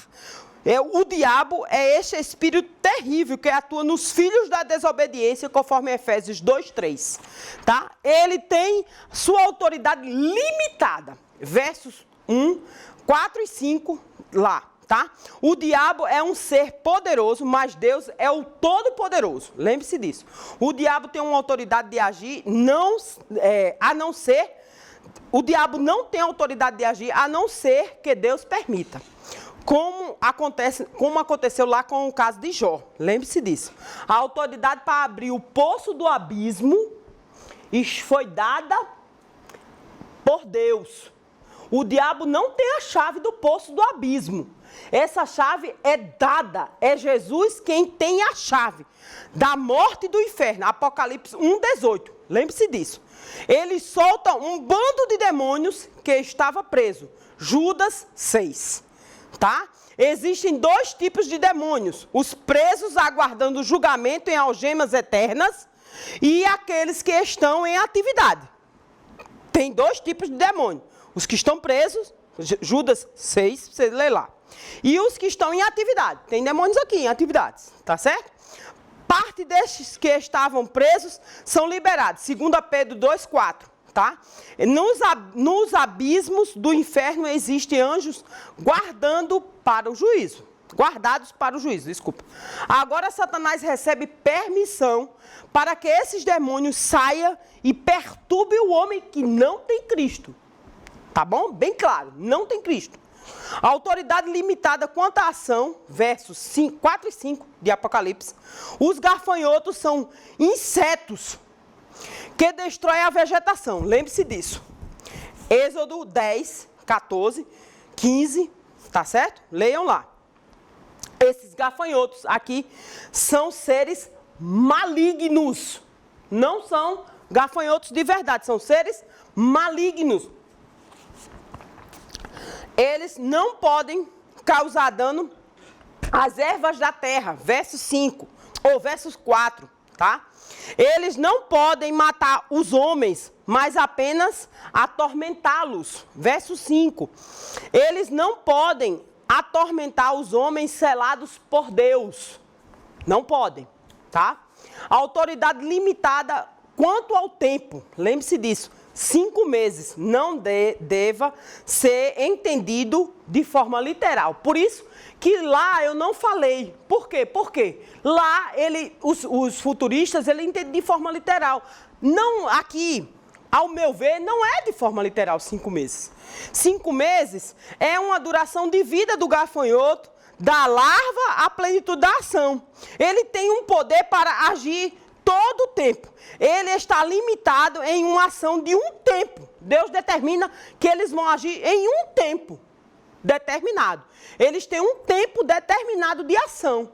O diabo é este espírito terrível que atua nos filhos da desobediência, conforme Efésios 2:3. Tá? Ele tem sua autoridade limitada. Versos 1, 4 e 5 lá. Tá? O diabo é um ser poderoso, mas Deus é o Todo-Poderoso. Lembre-se disso. O diabo tem uma autoridade de agir, o diabo não tem autoridade de agir, a não ser que Deus permita. Como aconteceu lá com o caso de Jó. Lembre-se disso. A autoridade para abrir o poço do abismo foi dada por Deus. O diabo não tem a chave do poço do abismo. Essa chave é dada. É Jesus quem tem a chave da morte e do inferno. Apocalipse 1:18. Lembre-se disso. Ele solta um bando de demônios que estava preso. Judas 6. Tá? Existem dois tipos de demônios: os presos aguardando o julgamento em algemas eternas e aqueles que estão em atividade. Tem dois tipos de demônio: os que estão presos, Judas 6, você lê lá, e os que estão em atividade. Tem demônios aqui em atividades, tá certo? Parte destes que estavam presos são liberados, 2 Pedro 2:4. Tá? Nos abismos do inferno existem anjos guardados para o juízo. Desculpa. Agora Satanás recebe permissão para que esses demônios saiam e perturbem o homem que não tem Cristo. Tá bom? Bem claro, não tem Cristo. A autoridade limitada quanto à ação, versos 4 e 5 de Apocalipse. Os gafanhotos são insetos que destrói a vegetação. Lembre-se disso. Êxodo 10, 14, 15, tá certo? Leiam lá. Esses gafanhotos aqui são seres malignos. Não são gafanhotos de verdade, são seres malignos. Eles não podem causar dano às ervas da terra, verso 5, ou versos 4, tá? Eles não podem matar os homens, mas apenas atormentá-los. Verso 5. Eles não podem atormentar os homens selados por Deus. Não podem, tá? A autoridade limitada quanto ao tempo. Lembre-se disso. 5 meses não deva ser entendido de forma literal. Por isso que lá eu não falei. Por quê? Porque lá os futuristas ele entendem de forma literal. Não, aqui, ao meu ver, não é de forma literal 5 meses. 5 meses é uma duração de vida do gafanhoto, da larva à plenitude da ação. Ele tem um poder para agir todo o tempo. Ele está limitado em uma ação de um tempo. Deus determina que eles vão agir em um tempo determinado. Eles têm um tempo determinado de ação.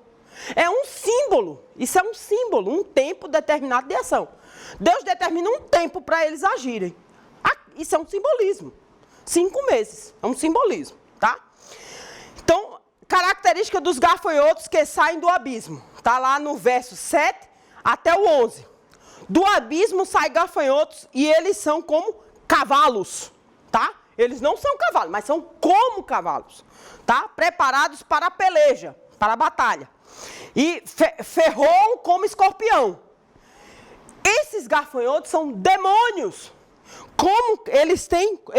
É um símbolo. Isso é um símbolo, um tempo determinado de ação. Deus determina um tempo para eles agirem. Isso é um simbolismo. 5 meses. É um simbolismo, tá? Então, característica dos gafanhotos que saem do abismo. Está lá no verso 7 até o 11. Do abismo saem gafanhotos e eles são como cavalos, tá? Eles não são cavalos, mas são como cavalos, tá? Preparados para a peleja, para a batalha. E ferroam como escorpião. Esses gafanhotos são demônios. Como eles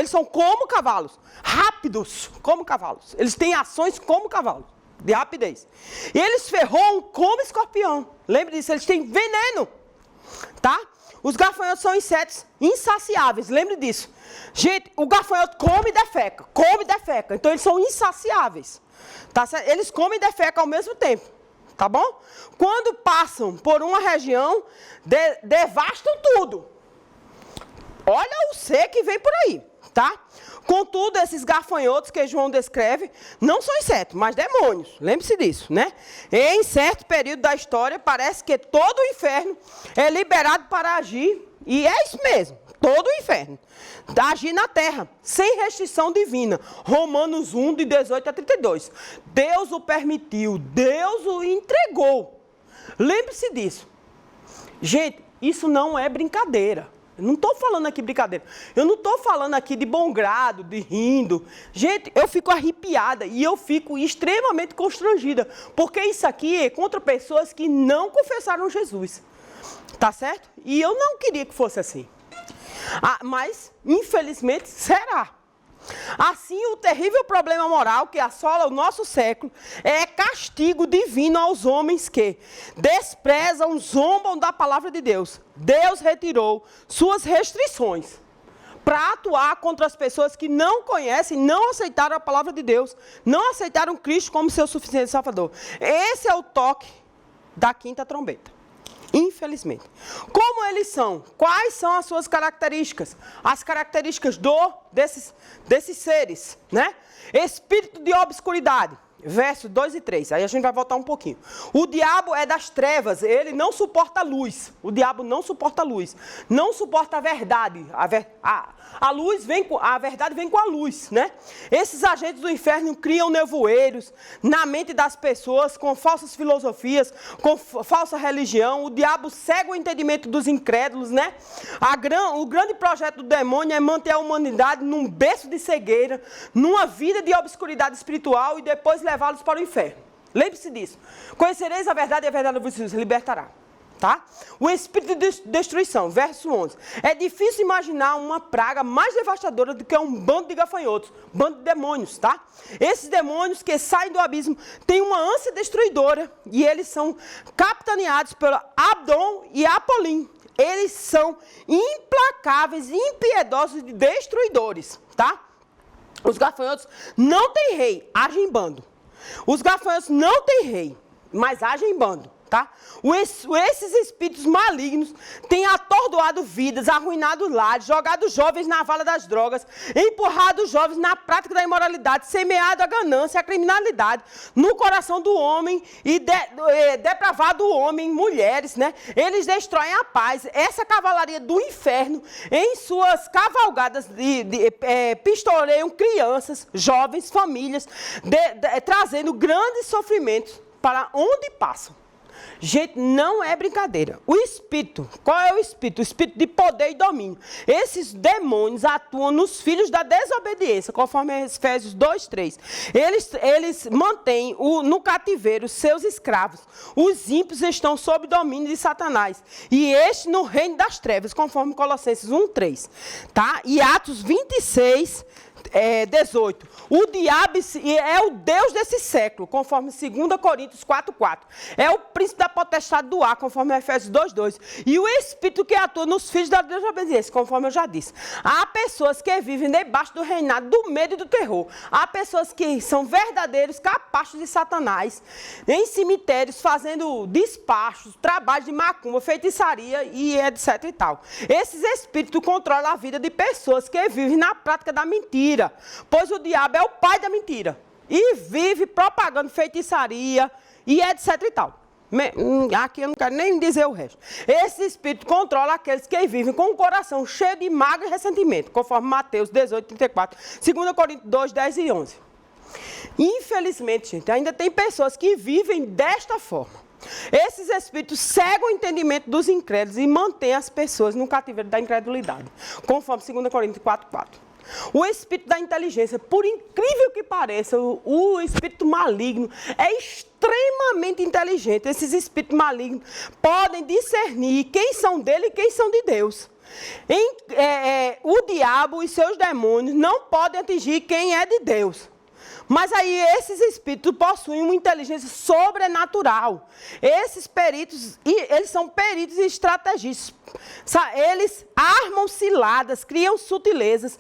são como cavalos, rápidos como cavalos. Eles têm ações como cavalos, de rapidez. E eles ferroam como escorpião. Lembre disso, eles têm veneno. tá? Os gafanhotos são insetos insaciáveis, lembre disso. Gente, o gafanhoto come e defeca, então eles são insaciáveis, tá certo? Eles comem e defecam ao mesmo tempo, tá bom? Quando passam por uma região, devastam tudo. Olha o ser que vem por aí, tá? Contudo, esses gafanhotos que João descreve não são insetos, mas demônios. Lembre-se disso, né? Em certo período da história, parece que todo o inferno é liberado para agir, e é isso mesmo, todo o inferno, agir na terra, sem restrição divina. Romanos 1, de 18 a 32. Deus o permitiu, Deus o entregou. Lembre-se disso. Gente, isso não é brincadeira. Eu não estou falando aqui brincadeira. Eu não estou falando aqui de bom grado, de rindo. Gente, eu fico arrepiada e eu fico extremamente constrangida. Porque isso aqui é contra pessoas que não confessaram Jesus. Tá certo? E eu não queria que fosse assim. Mas, infelizmente, será. Assim, o terrível problema moral que assola o nosso século é castigo divino aos homens que desprezam, zombam da palavra de Deus. Deus retirou suas restrições para atuar contra as pessoas que não conhecem, não aceitaram a palavra de Deus, não aceitaram Cristo como seu suficiente Salvador. Esse é o toque da quinta trombeta. Infelizmente. Como eles são? Quais são as suas características? As características desses seres, né? Espírito de obscuridade. Versos 2 e 3. Aí a gente vai voltar um pouquinho. O diabo é das trevas. Ele não suporta a luz. O diabo não suporta a luz. Não suporta a verdade. A luz vem com... A verdade vem com a luz, né? Esses agentes do inferno criam nevoeiros na mente das pessoas com falsas filosofias, com falsa religião. O diabo cega o entendimento dos incrédulos, né? O grande projeto do demônio é manter a humanidade num berço de cegueira, numa vida de obscuridade espiritual e depois levá-los para o inferno. Lembre-se disso. Conhecereis a verdade e a verdade vos libertará. Tá? O espírito de destruição, verso 11. É difícil imaginar uma praga mais devastadora do que um bando de gafanhotos, bando de demônios, tá? Esses demônios que saem do abismo têm uma ânsia destruidora e eles são capitaneados pelo Abdon e Apolim. Eles são implacáveis, impiedosos e destruidores, tá? Os gafanhotos não têm rei, agem em bando. Os gafanhotos não têm rei, mas agem em bando. Tá? Esses espíritos malignos têm atordoado vidas, arruinado lares, jogado jovens na vala das drogas, empurrado jovens na prática da imoralidade, semeado a ganância, a criminalidade no coração do homem e depravado o homem, mulheres, né? Eles destroem a paz. Essa cavalaria do inferno, em suas cavalgadas, pistoleiam crianças, jovens, famílias, trazendo grandes sofrimentos para onde passam. Gente, não é brincadeira. O espírito, qual é o espírito? O espírito de poder e domínio. Esses demônios atuam nos filhos da desobediência, conforme Efésios 2:3. Eles mantêm no cativeiro seus escravos. Os ímpios estão sob domínio de Satanás. E este no reino das trevas, conforme Colossenses 1:3. Tá? E Atos 26, 18. O diabo é o Deus desse século, conforme 2 Coríntios 4:4. É o príncipe da potestade do ar, conforme Efésios 2:2. E o espírito que atua nos filhos da desobediência, conforme eu já disse. Há pessoas que vivem debaixo do reinado do medo e do terror. Há pessoas que são verdadeiros capachos de Satanás, em cemitérios, fazendo despachos, trabalho de macumba, feitiçaria e etc e tal. Esses espíritos controlam a vida de pessoas que vivem na prática da mentira, pois o diabo é o pai da mentira e vive propagando feitiçaria e etc e tal. Aqui eu não quero nem dizer o resto. Esse espírito controla aqueles que vivem com o coração cheio de mágoa e ressentimento, conforme Mateus 18:34, 2 Coríntios 2:10 e 11. Infelizmente, gente, ainda tem pessoas que vivem desta forma. Esses espíritos cegam o entendimento dos incrédulos e mantêm as pessoas no cativeiro da incredulidade, conforme 2 Coríntios 4:4. O espírito da inteligência, por incrível que pareça, o espírito maligno é extremamente inteligente. Esses espíritos malignos podem discernir quem são dele e quem são de Deus. O diabo e seus demônios não podem atingir quem é de Deus. Mas aí esses espíritos possuem uma inteligência sobrenatural. Esses peritos, eles são peritos e estrategistas. Eles armam ciladas, criam sutilezas,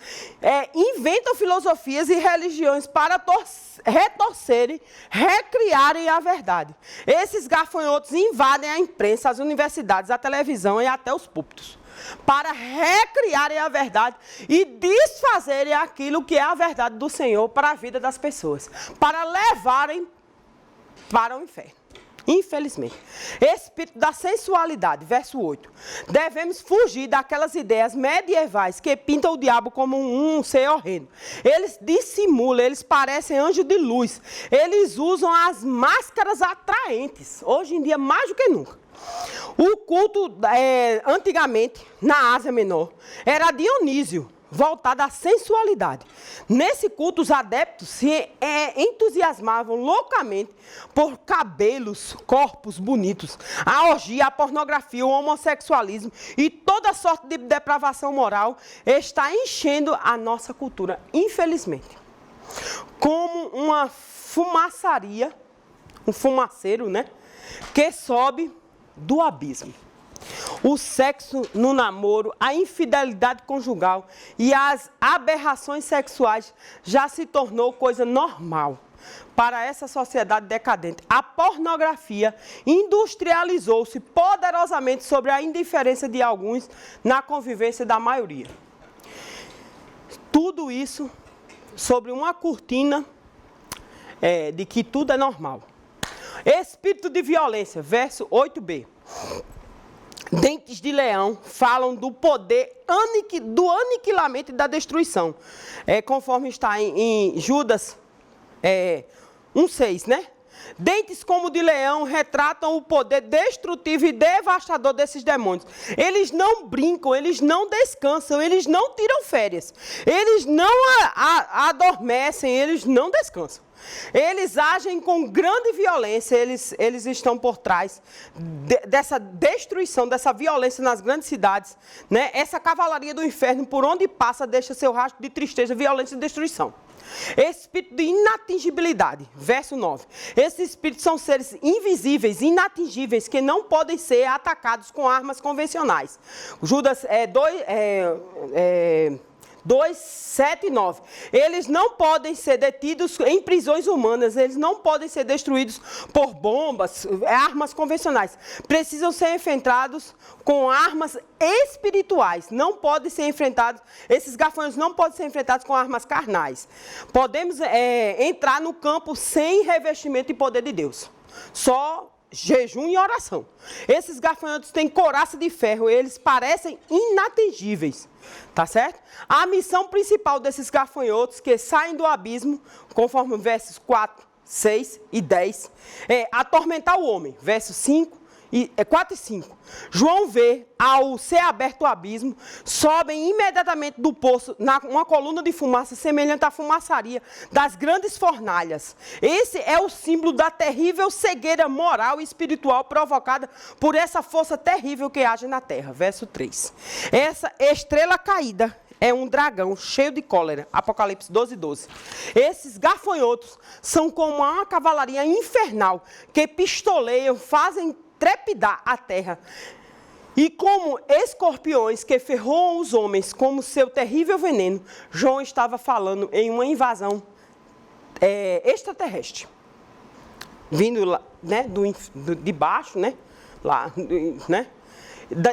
inventam filosofias e religiões para retorcerem, recriarem a verdade. Esses gafanhotos invadem a imprensa, as universidades, a televisão e até os púlpitos, para recriarem a verdade e desfazerem aquilo que é a verdade do Senhor para a vida das pessoas, para levarem para o inferno. Infelizmente. Espírito da sensualidade, verso 8. Devemos fugir daquelas ideias medievais que pintam o diabo como um ser horrendo. Eles dissimulam, eles parecem anjos de luz. Eles usam as máscaras atraentes, hoje em dia mais do que nunca. O culto, antigamente, na Ásia Menor, era Dionísio, voltado à sensualidade. Nesse culto, os adeptos se entusiasmavam loucamente por cabelos, corpos bonitos, a orgia, a pornografia, o homossexualismo e toda sorte de depravação moral está enchendo a nossa cultura, infelizmente. Como uma fumaçaria, um fumaceiro, né, que sobe do abismo. O sexo no namoro, a infidelidade conjugal e as aberrações sexuais já se tornou coisa normal para essa sociedade decadente. A pornografia industrializou-se poderosamente sobre a indiferença de alguns na convivência da maioria. Tudo isso sobre uma cortina de que tudo é normal. Espírito de violência, verso 8b. Dentes de leão falam do poder do aniquilamento e da destruição. Conforme está em Judas 1,6, né? Dentes como de leão retratam o poder destrutivo e devastador desses demônios. Eles não brincam, eles não descansam, eles não tiram férias. Eles não adormecem, eles não descansam. Eles agem com grande violência, eles estão por trás dessa destruição, dessa violência nas grandes cidades, né? Essa cavalaria do inferno, por onde passa, deixa seu rastro de tristeza, violência e destruição. Espírito de inatingibilidade, verso 9. Esses espíritos são seres invisíveis, inatingíveis, que não podem ser atacados com armas convencionais. Judas 2, 7 e 9. Eles não podem ser detidos em prisões humanas, eles não podem ser destruídos por bombas, armas convencionais. Precisam ser enfrentados com armas espirituais. Não podem ser enfrentados, esses gafanhotos não podem ser enfrentados com armas carnais. Podemos entrar no campo sem revestimento e poder de Deus. Só jejum e oração. Esses gafanhotos têm couraça de ferro, eles parecem inatingíveis, tá certo? A missão principal desses gafanhotos que saem do abismo, conforme versos 4, 6 e 10, é atormentar o homem, versos 4 e 5. João vê, ao ser aberto o abismo, sobem imediatamente do poço uma coluna de fumaça semelhante à fumaçaria das grandes fornalhas. Esse é o símbolo da terrível cegueira moral e espiritual provocada por essa força terrível que age na terra. Verso 3. Essa estrela caída é um dragão cheio de cólera. Apocalipse 12, 12. Esses gafanhotos são como uma cavalaria infernal que pistoleiam, fazem trepidar a terra. E como escorpiões que ferroam os homens como seu terrível veneno, João estava falando em uma invasão extraterrestre. Vindo lá, né, de baixo, né, lá, né,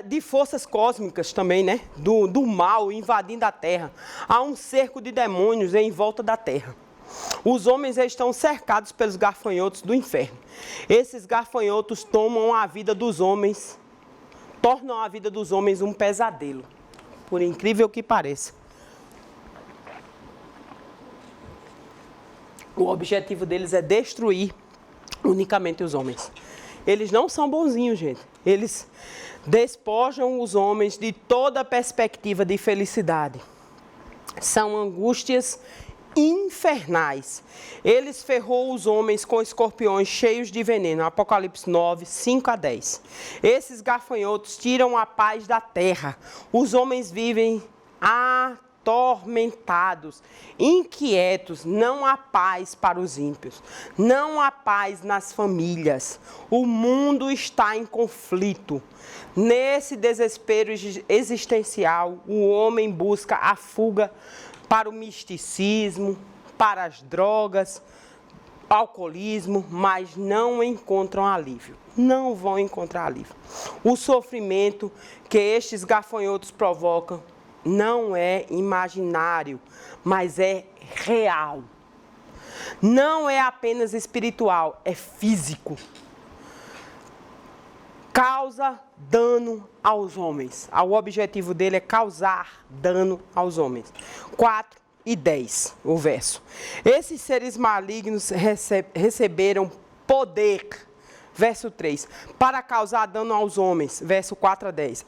de forças cósmicas também, né, do mal invadindo a terra. Há um cerco de demônios em volta da terra. Os homens estão cercados pelos gafanhotos do inferno. Esses gafanhotos tomam a vida dos homens, tornam a vida dos homens um pesadelo, por incrível que pareça. O objetivo deles é destruir unicamente os homens. Eles não são bonzinhos, gente. Eles despojam os homens de toda perspectiva de felicidade. São angústias infernais. Eles ferrou os homens com escorpiões cheios de veneno. Apocalipse 9, 5 a 10. Esses gafanhotos tiram a paz da terra. Os homens vivem atormentados, inquietos, não há paz para os ímpios, não há paz nas famílias. O mundo está em conflito. Nesse desespero existencial, o homem busca a fuga para o misticismo, para as drogas, alcoolismo, mas não encontram alívio. Não vão encontrar alívio. O sofrimento que estes gafanhotos provocam não é imaginário, mas é real. Não é apenas espiritual, é físico. Causa dano aos homens. O objetivo dele é causar dano aos homens. 4 e 10, o verso. Esses seres malignos receberam poder, verso 3, para causar dano aos homens, verso 4 a 10.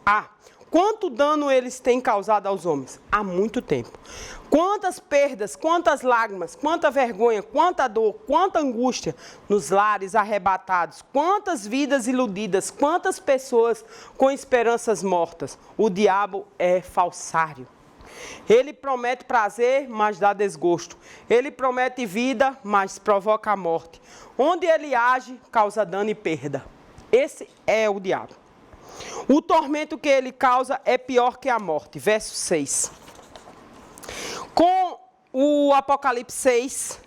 Quanto dano eles têm causado aos homens? Há muito tempo. Quantas perdas, quantas lágrimas, quanta vergonha, quanta dor, quanta angústia nos lares arrebatados, quantas vidas iludidas, quantas pessoas com esperanças mortas. O diabo é falsário. Ele promete prazer, mas dá desgosto. Ele promete vida, mas provoca a morte. Onde ele age, causa dano e perda. Esse é o diabo. O tormento que ele causa é pior que a morte. Verso 6. Com o Apocalipse 6,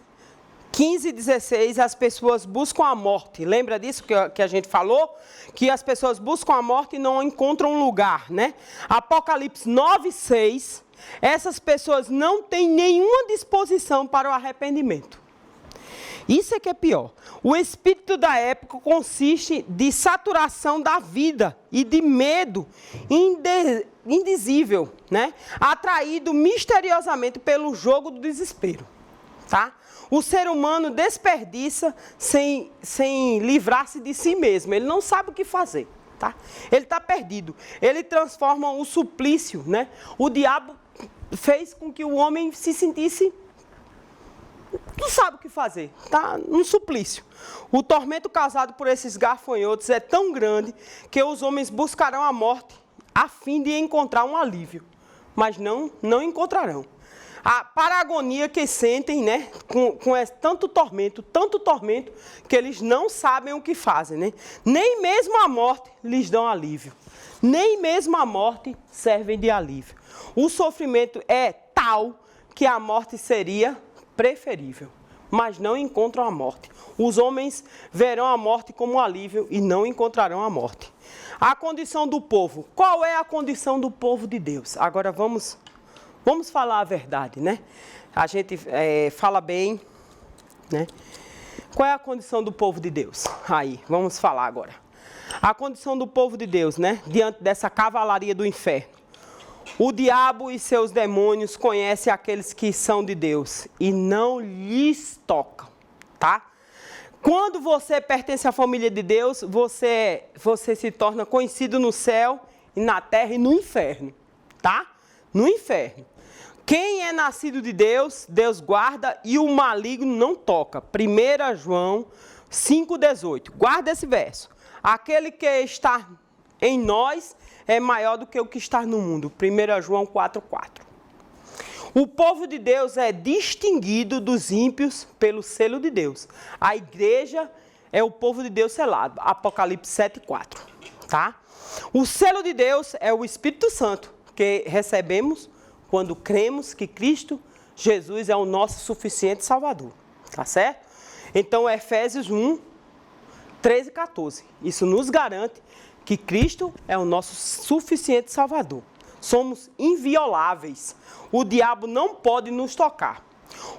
15 e 16, as pessoas buscam a morte. Lembra disso que a gente falou? Que as pessoas buscam a morte e não encontram lugar, né? Apocalipse 9, 6, essas pessoas não têm nenhuma disposição para o arrependimento. Isso é que é pior. O espírito da época consiste de saturação da vida e de medo indizível, né? Atraído misteriosamente pelo jogo do desespero, tá? O ser humano desperdiça sem livrar-se de si mesmo. Ele não sabe o que fazer, tá? Ele está perdido. Ele transforma o suplício, né? O diabo fez com que o homem se sentisse... não sabe o que fazer, tá? Um suplício. O tormento causado por esses gafanhotos é tão grande que os homens buscarão a morte a fim de encontrar um alívio, mas não encontrarão. Para a agonia que sentem, né, com tanto tormento, que eles não sabem o que fazem, né? Nem mesmo a morte lhes dão alívio. Nem mesmo a morte servem de alívio. O sofrimento é tal que a morte seria preferível, mas não encontram a morte. Os homens verão a morte como alívio e não encontrarão a morte. A condição do povo. Qual é a condição do povo de Deus? Agora vamos falar a verdade, né? A gente fala bem, né? Qual é a condição do povo de Deus? Aí, vamos falar agora. A condição do povo de Deus, né? Diante dessa cavalaria do inferno. O diabo e seus demônios conhecem aqueles que são de Deus e não lhes tocam, tá? Quando você pertence à família de Deus, você se torna conhecido no céu, e na terra e no inferno, tá? No inferno. Quem é nascido de Deus, Deus guarda e o maligno não toca. 1 João 5,18. Guarda esse verso. Aquele que está em nós é maior do que o que está no mundo. 1 João 4,4. O povo de Deus é distinguido dos ímpios pelo selo de Deus. A igreja é o povo de Deus selado. Apocalipse 7,4. Tá? O selo de Deus é o Espírito Santo, que recebemos quando cremos que Cristo Jesus é o nosso suficiente Salvador. Tá certo? Então, Efésios 1, 13 e 14. Isso nos garante que Cristo é o nosso suficiente Salvador. Somos invioláveis. O diabo não pode nos tocar.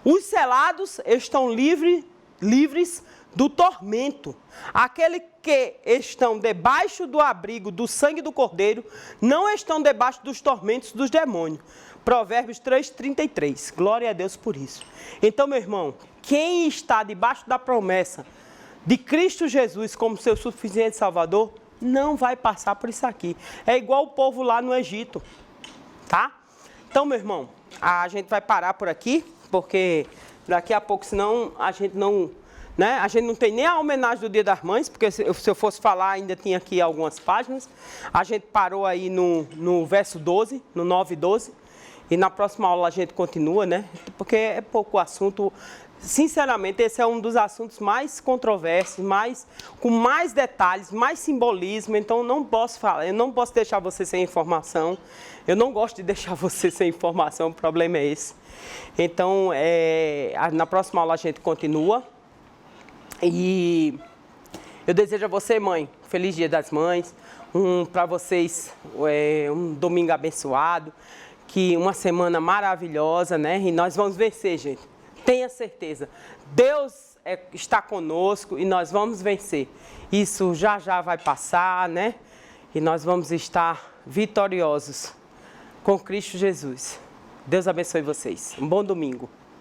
Os selados estão livres do tormento. Aqueles que estão debaixo do abrigo do sangue do Cordeiro não estão debaixo dos tormentos dos demônios. Provérbios 3,33. Glória a Deus por isso. Então, meu irmão, quem está debaixo da promessa de Cristo Jesus como seu suficiente Salvador, não vai passar por isso aqui. É igual o povo lá no Egito, tá? Então, meu irmão, a gente vai parar por aqui, porque daqui a pouco, senão a gente não, né? A gente não tem nem a homenagem do Dia das Mães, porque se eu fosse falar, ainda tinha aqui algumas páginas. A gente parou aí no verso 12, no 9 e 12. E na próxima aula a gente continua, né? Porque é pouco assunto. Sinceramente, esse é um dos assuntos mais controversos, com mais detalhes, mais simbolismo. Então, eu não posso deixar você sem informação. Eu não gosto de deixar você sem informação, o problema é esse. Então, na próxima aula a gente continua. E eu desejo a você, mãe, feliz Dia das Mães. Para vocês, um domingo abençoado. Que uma semana maravilhosa, né? E nós vamos vencer, gente. Tenha certeza. Deus está conosco e nós vamos vencer. Isso já vai passar, né? E nós vamos estar vitoriosos com Cristo Jesus. Deus abençoe vocês. Um bom domingo.